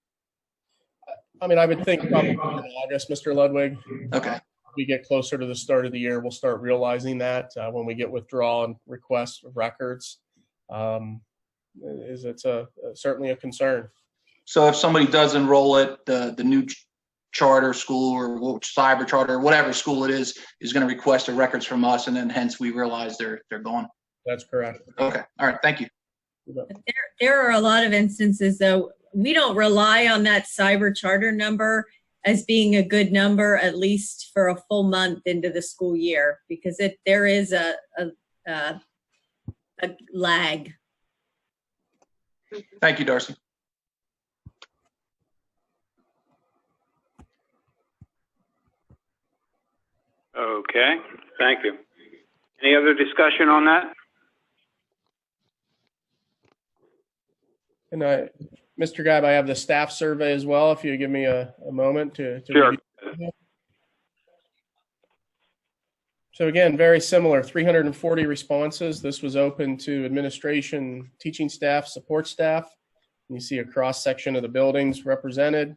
I mean, I would think probably in August, Mr. Ludwig. Okay. We get closer to the start of the year, we'll start realizing that when we get withdrawal and requests of records, it's certainly a concern. So if somebody does enroll at the new charter school or cyber charter, whatever school it is going to request the records from us, and then hence we realize they're gone. That's correct. Okay. All right. Thank you. There are a lot of instances, though, we don't rely on that cyber charter number as being a good number, at least for a full month into the school year, because there is a lag. Thank you, Darcy. Okay, thank you. Any other discussion on that? And Mr. Gabb, I have the staff survey as well, if you give me a moment to Sure. review. So again, very similar, 340 responses. This was open to administration, teaching staff, support staff. And you see a cross section of the buildings represented.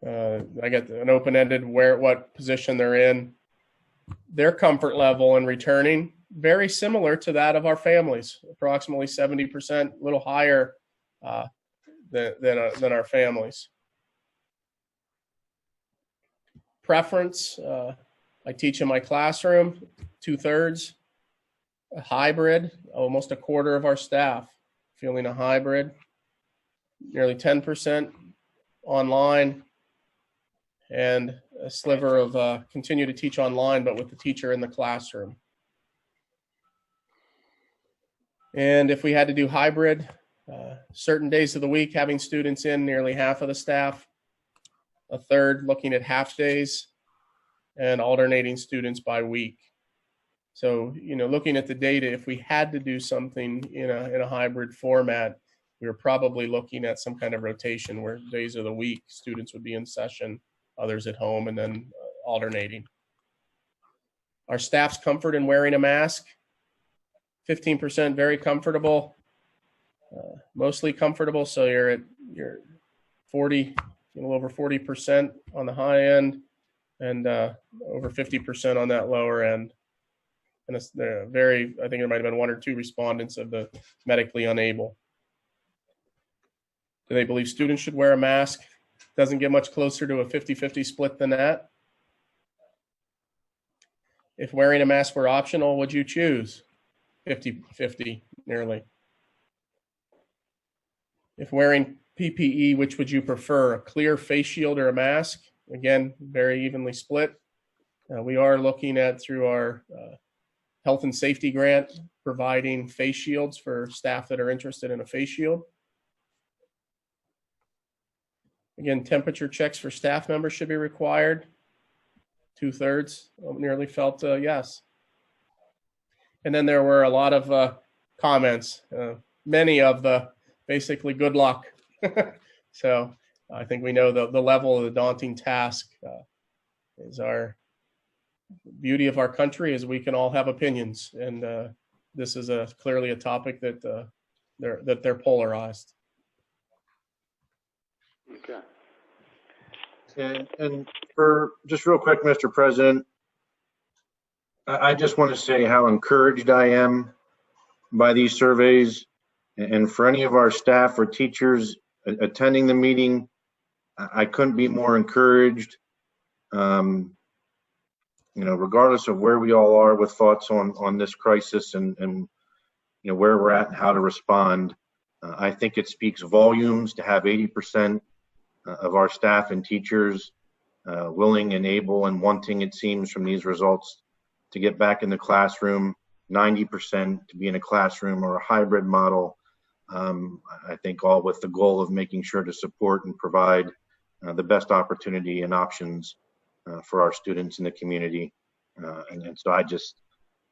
I get an open-ended what position they're in. Their comfort level in returning, very similar to that of our families, approximately 70%, a little higher than our families. Preference, I teach in my classroom, 2/3. A hybrid, almost a quarter of our staff feeling a hybrid. Nearly 10% online, and a sliver of continue to teach online, but with the teacher in the classroom. And if we had to do hybrid, certain days of the week, having students in, nearly half of the staff, a third looking at half days, and alternating students by week. So, looking at the data, if we had to do something in a hybrid format, we were probably looking at some kind of rotation where days of the week students would be in session, others at home, and then alternating. Our staff's comfort in wearing a mask, 15% very comfortable, mostly comfortable. So you're 40, a little over 40% on the high end, and over 50% on that lower end. And it's I think there might have been 1 or 2 respondents of the medically unable. Do they believe students should wear a mask? Doesn't get much closer to a 50-50 split than that. If wearing a mask were optional, would you choose? 50-50, nearly. If wearing PPE, which would you prefer, a clear face shield or a mask? Again, very evenly split. We are looking at, through our health and safety grant, providing face shields for staff that are interested in a face shield. Again, temperature checks for staff members should be required. 2/3 nearly felt yes. And then there were a lot of comments, many of the basically good luck. So I think we know the level of the daunting task is our beauty of our country, is we can all have opinions. And this is clearly a topic that they're polarized. Okay. And for just real quick, Mr. President, I just want to say how encouraged I am by these surveys, and for any of our staff or teachers attending the meeting, I couldn't be more encouraged. Regardless of where we all are with thoughts on this crisis and where we're at and how to respond, I think it speaks volumes to have 80% of our staff and teachers willing and able and wanting, it seems from these results, to get back in the classroom, 90% to be in a classroom or a hybrid model. I think all with the goal of making sure to support and provide the best opportunity and options for our students in the community. And so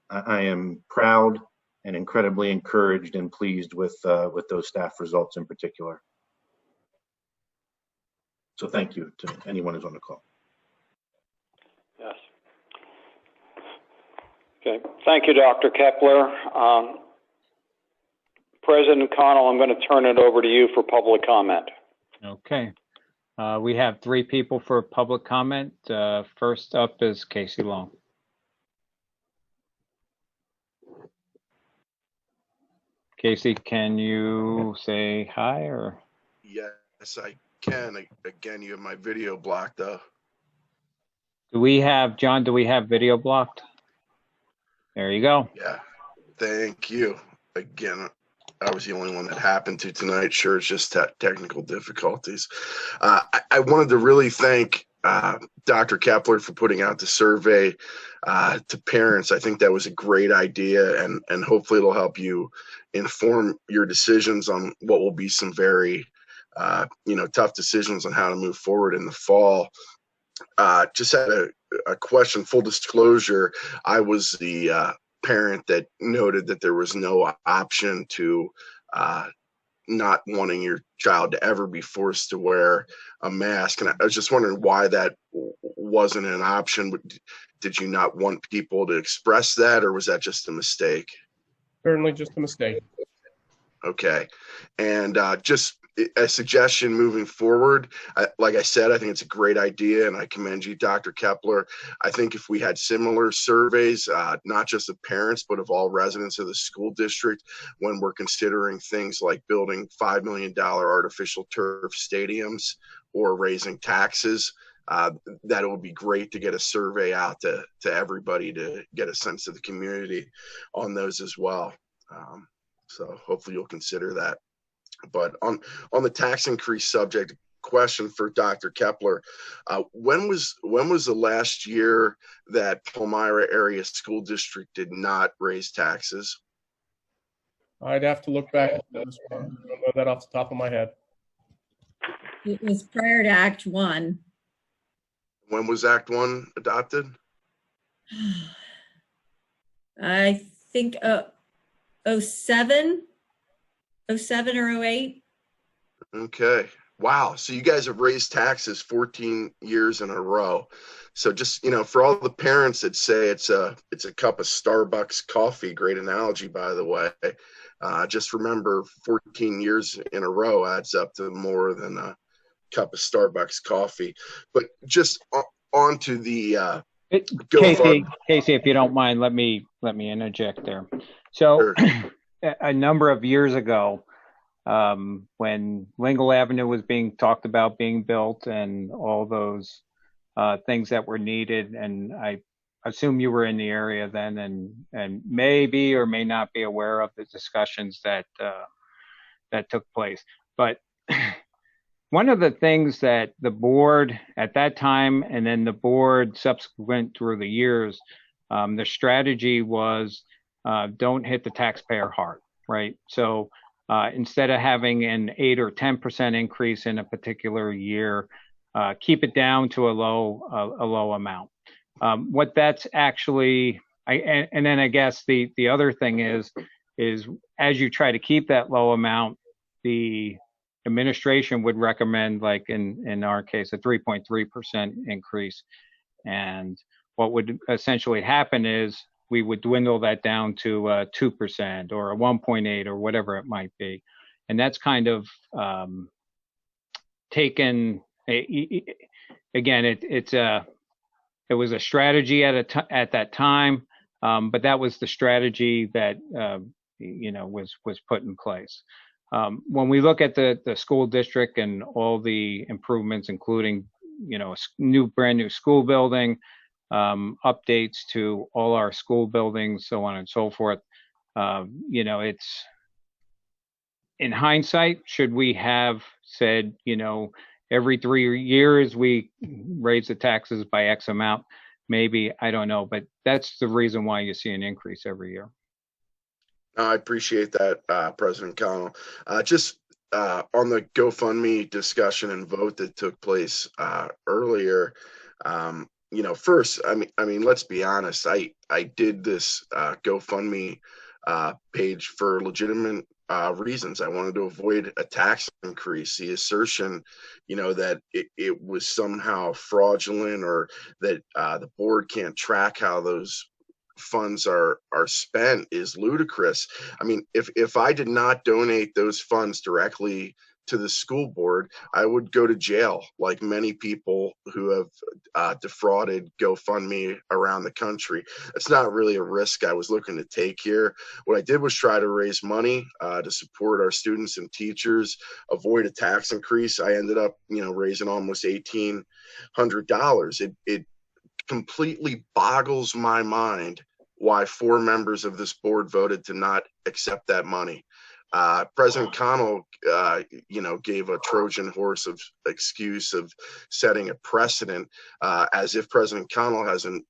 I am proud and incredibly encouraged and pleased with those staff results in particular. So thank you to anyone who's on the call. Yes. Okay. Thank you, Dr. Kepler. President Connell, I'm going to turn it over to you for public comment. Okay. We have 3 people for public comment. First up is Casey Long. Casey, can you say hi or? Yes, I can. Again, you have my video blocked though. John, do we have video blocked? There you go. Yeah, thank you. Again, I was the only one that happened to tonight. Sure, it's just technical difficulties. I wanted to really thank Dr. Kepler for putting out the survey to parents. I think that was a great idea, and hopefully it'll help you inform your decisions on what will be some very tough decisions on how to move forward in the fall. Just had a question. Full disclosure, I was the parent that noted that there was no option to not wanting your child to ever be forced to wear a mask. And I was just wondering why that wasn't an option. Did you not want people to express that, or was that just a mistake? Certainly just a mistake. Okay. And just a suggestion moving forward. Like I said, I think it's a great idea, and I commend you, Dr. Kepler. I think if we had similar surveys, not just of parents, but of all residents of the school district, when we're considering things like building $5 million artificial turf stadiums or raising taxes, that it would be great to get a survey out to everybody to get a sense of the community on those as well. So hopefully you'll consider that. But on the tax increase subject, question for Dr. Kepler: when was the last year that Palmyra Area School District did not raise taxes? I'd have to look back at this one. I don't know that off the top of my head. It was prior to Act 1. When was Act 1 adopted? I think 07 or 08. Okay. Wow. So you guys have raised taxes 14 years in a row. So just, for all the parents that say it's a cup of Starbucks coffee, great analogy, by the way, just remember 14 years in a row adds up to more than a cup of Starbucks coffee. But just on to the Casey, if you don't mind, let me interject there. So sure. A number of years ago, when Lingle Avenue was being talked about being built and all those things that were needed, and I assume you were in the area then and maybe or may not be aware of the discussions that took place. But one of the things that the board at that time and then the board subsequent through the years, the strategy was don't hit the taxpayer hard, right? So instead of having an 8 or 10% increase in a particular year, keep it down to a low amount. What that's actually, and then I guess the other thing is as you try to keep that low amount, the administration would recommend, like in our case, a 3.3% increase. And what would essentially happen is we would dwindle that down to 2% or a 1.8 or whatever it might be. And that's kind of taken, again, it was a strategy at that time, but that was the strategy that, was put in place. When we look at the school district and all the improvements, including, brand new school building, updates to all our school buildings, so on and so forth. It's in hindsight, should we have said, every 3 years we raise the taxes by X amount? Maybe, I don't know, but that's the reason why you see an increase every year. I appreciate that, President Connell. Just on the GoFundMe discussion and vote that took place earlier, first, I mean, let's be honest. I did this GoFundMe page for legitimate reasons. I wanted to avoid a tax increase. The assertion, that it was somehow fraudulent or that the board can't track how those funds are spent is ludicrous. I mean, if I did not donate those funds directly to the school board, I would go to jail, like many people who have defrauded GoFundMe around the country. It's not really a risk I was looking to take here. What I did was try to raise money to support our students and teachers, avoid a tax increase. I ended up, raising almost $1,800. It completely boggles my mind why 4 members of this board voted to not accept that money. President Connell, gave a Trojan horse of excuse of setting a precedent, as if President Connell hasn't,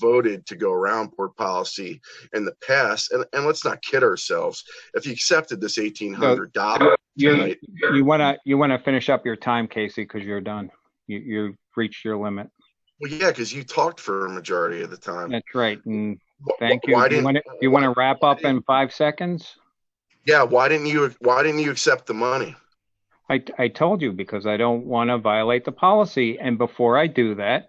voted to go around board policy in the past. And let's not kid ourselves. If he accepted this $1,800, you want to finish up your time, Casey, because you're done. You've reached your limit. Well, yeah, because you talked for a majority of the time. That's right. And thank you. You want to wrap up in 5 seconds? Yeah, why didn't you accept the money? I told you, because I don't want to violate the policy. And before I do that,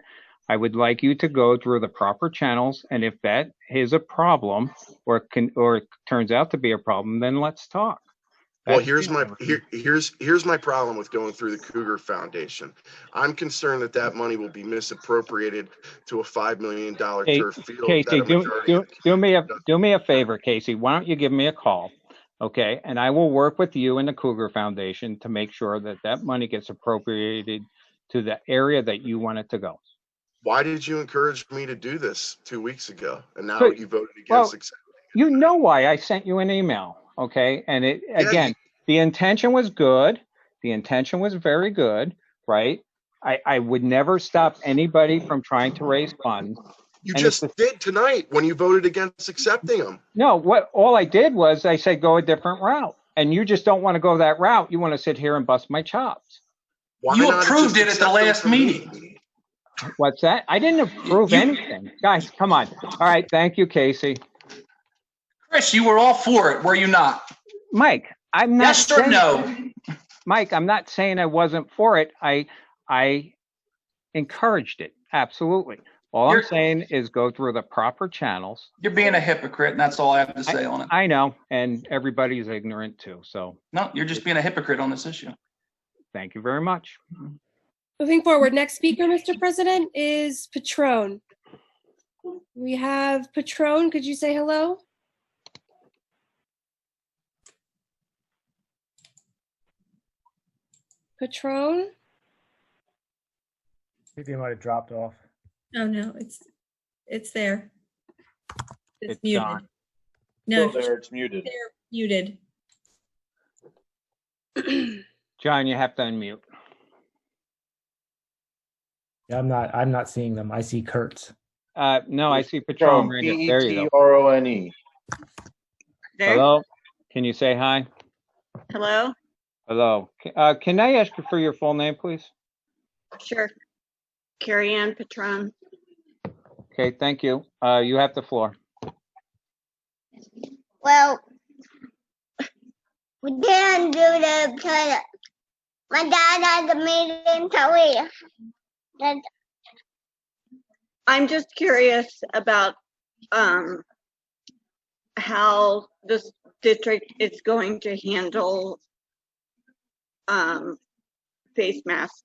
I would like you to go through the proper channels. And if that is a problem or it turns out to be a problem, then let's talk. Well, here's my problem with going through the Cougar Foundation. I'm concerned that money will be misappropriated to a $5 million turf field. Casey, do me a favor, Casey. Why don't you give me a call? Okay, and I will work with you and the Cougar Foundation to make sure that money gets appropriated to the area that you want it to go. Why did you encourage me to do this 2 weeks ago, and now you voted against accepting? You know why I sent you an email, okay? And the intention was good. The intention was very good, right? I would never stop anybody from trying to raise funds. You just did tonight when you voted against accepting them. No, all I did was I said go a different route, and you just don't want to go that route. You want to sit here and bust my chops. You approved it at the last meeting. What's that? I didn't approve anything. Guys, come on. All right, thank you, Casey. Chris, you were all for it, were you not? Mike, I'm not. Yes or no? Mike, I'm not saying I wasn't for it. I encouraged it. Absolutely. All I'm saying is go through the proper channels. You're being a hypocrite, and that's all I have to say on it. I know, and everybody's ignorant too. So no, you're just being a hypocrite on this issue. Thank you very much. Moving forward, next speaker, Mr. President, is Patron. We have Patron. Could you say hello? Patron? I think they might have dropped off. Oh, no, it's there. It's muted. Gone. No, there, it's muted. They're muted. John, you have to unmute. Yeah, I'm not seeing them. I see Kurtz. No, I see Patron right here. There you go. P-E-T-R-O-N-E. Hello. Can you say hi? Hello. Hello. Can I ask you for your full name, please? Sure. Carrie Ann Patron. Okay, thank you. You have the floor. Well, we didn't do that because my dad had a meeting, so I'm just curious about how this district is going to handle face masks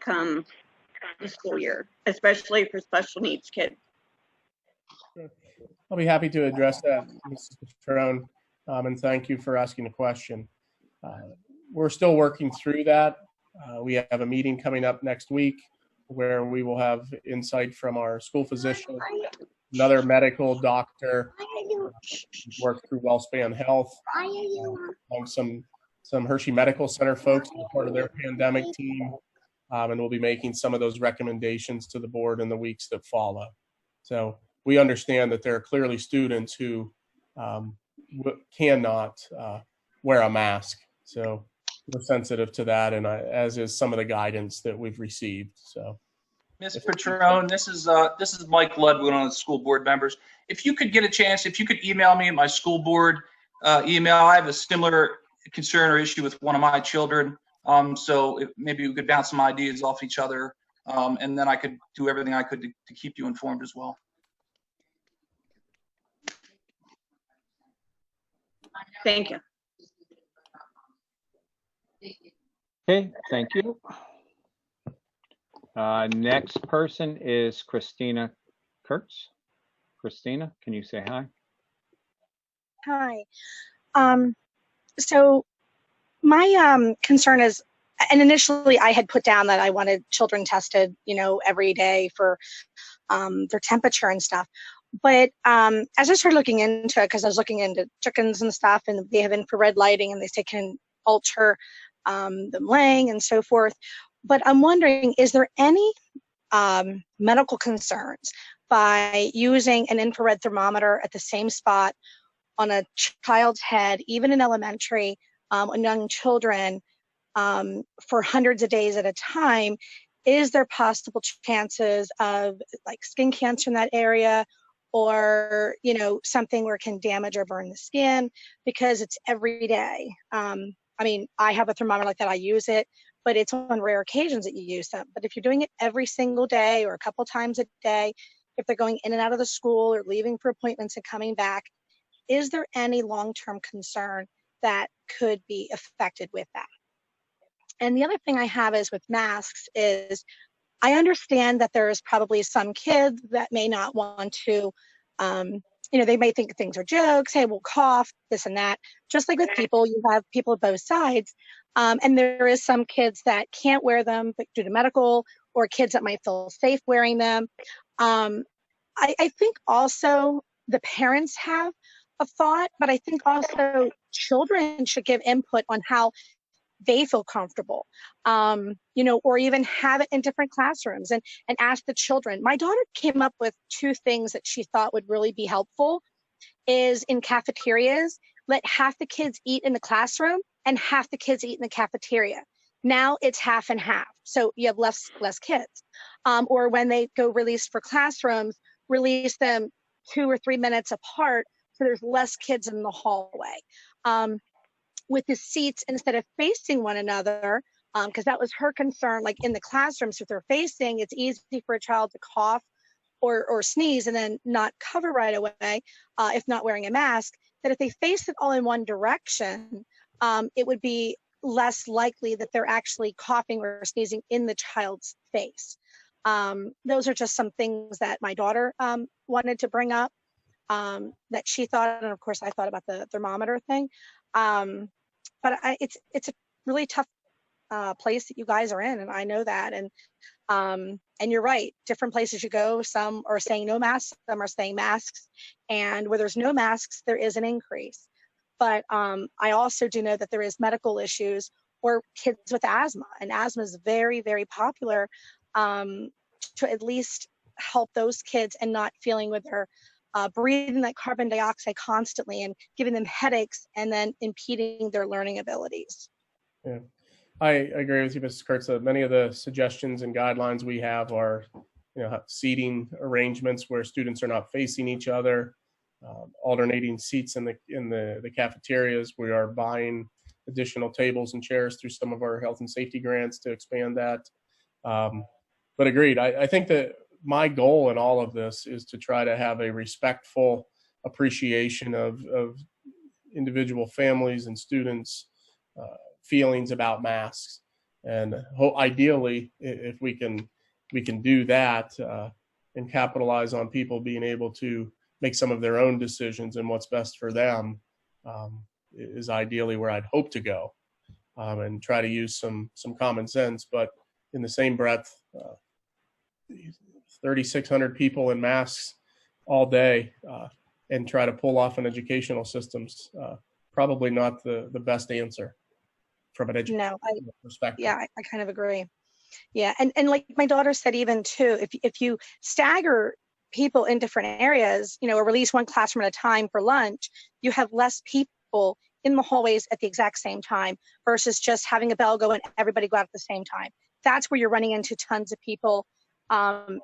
come the school year, especially for special needs kids. I'll be happy to address that, Mrs. Patron, and thank you for asking the question. We're still working through that. We have a meeting coming up next week where we will have insight from our school physician, another medical doctor, work through WellSpan Health, some Hershey Medical Center folks who are part of their pandemic team, and we'll be making some of those recommendations to the board in the weeks that follow. So we understand that there are clearly students who cannot wear a mask. So we're sensitive to that, and as is some of the guidance that we've received. So, Ms. Patron, this is Mike Ludwig, one of the school board members. If you could get a chance, if you could email me at my school board email. I have a similar concern or issue with one of my children. So maybe we could bounce some ideas off each other And then I could do everything I could to keep you informed as well. Thank you. Okay, thank you. Next person is Christina Kurtz. Christina, can you say hi? Hi. So my concern is, and initially I had put down that I wanted children tested, every day for their temperature and stuff. But as I started looking into it, because I was looking into chickens and stuff, and they have infrared lighting, and they can alter them laying and so forth. But I'm wondering, is there any medical concerns by using an infrared thermometer at the same spot on a child's head, even in elementary, on young children, for hundreds of days at a time? Is there possible chances of like skin cancer in that area, or something where it can damage or burn the skin because it's every day? I mean, I have a thermometer like that, I use it, but it's on rare occasions that you use them. But if you're doing it every single day or a couple times a day, if they're going in and out of the school or leaving for appointments and coming back, is there any long-term concern that could be affected with that? And the other thing I have is with masks is, I understand that there's probably some kids that may not want to, they may think things are jokes. Hey, we'll cough, this and that. Just like with people, you have people of both sides. And there is some kids that can't wear them due to medical, or kids that might feel safe wearing them. I think also the parents have a thought, but I think also children should give input on how they feel comfortable, or even have it in different classrooms and ask the children. My daughter came up with 2 things that she thought would really be helpful, is in cafeterias, let half the kids eat in the classroom and half the kids eat in the cafeteria. Now it's half and half, so you have less kids. Or when they go release for classrooms, release them 2 or 3 minutes apart, so there's less kids in the hallway. With the seats, instead of facing one another, because that was her concern, like in the classrooms, if they're facing, it's easy for a child to cough or sneeze and then not cover right away, if not wearing a mask, that if they face it all in one direction, it would be less likely that they're actually coughing or sneezing in the child's face. Those are just some things that my daughter wanted to bring up, that she thought, and of course I thought about the thermometer thing. But it's a really tough place that you guys are in, and I know that. And you're right, different places you go, some are saying no masks, some are saying masks, and where there's no masks, there is an increase. But I also do know that there is medical issues, or kids with asthma, and asthma is very, very popular, to at least help those kids and not feeling with their breathing that carbon dioxide constantly and giving them headaches and then impeding their learning abilities. Yeah, I agree with you, Mrs. Kurtz. Many of the suggestions and guidelines we have are, seating arrangements where students are not facing each other, alternating seats in the cafeterias. We are buying additional tables and chairs through some of our health and safety grants to expand that. But agreed, I think that my goal in all of this is to try to have a respectful appreciation of individual families and students' feelings about masks, and ideally, if we can do that and capitalize on people being able to make some of their own decisions and what's best for them, is ideally where I'd hope to go, and try to use some common sense. But in the same breath, 3,600 people in masks all day, and try to pull off an educational systems, probably not the best answer from an educational perspective. Yeah, I kind of agree. Yeah, and like my daughter said, even too, if you stagger people in different areas, or release one classroom at a time for lunch, you have less people in the hallways at the exact same time versus just having a bell go and everybody go out at the same time. That's where you're running into tons of people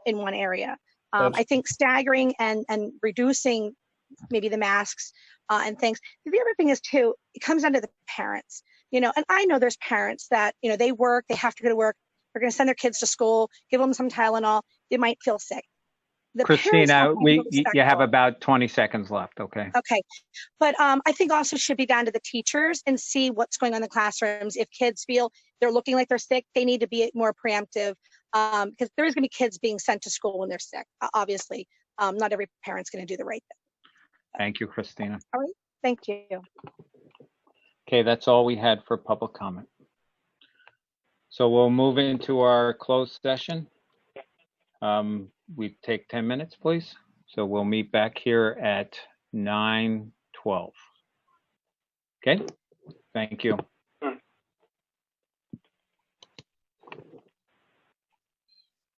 in one area. I think staggering and reducing maybe the masks and things. The other thing is too, it comes down to the parents, and I know there's parents that, they work, they have to go to work, They're going to send their kids to school, give them some Tylenol. They might feel sick. The parents Christina, have to be you have respectful. about 20 seconds left, okay? Okay. But I think also should be down to the teachers and see what's going on in the classrooms. If kids feel they're looking like they're sick, they need to be more preemptive because there is going to be kids being sent to school when they're sick. Obviously, not every parent's going to do the right thing. Thank you, Christina. All right. Thank you. Okay, that's all we had for public comment. So we'll move into our closed session. We take 10 minutes, please. So we'll meet back here at 9:12. Okay, thank you.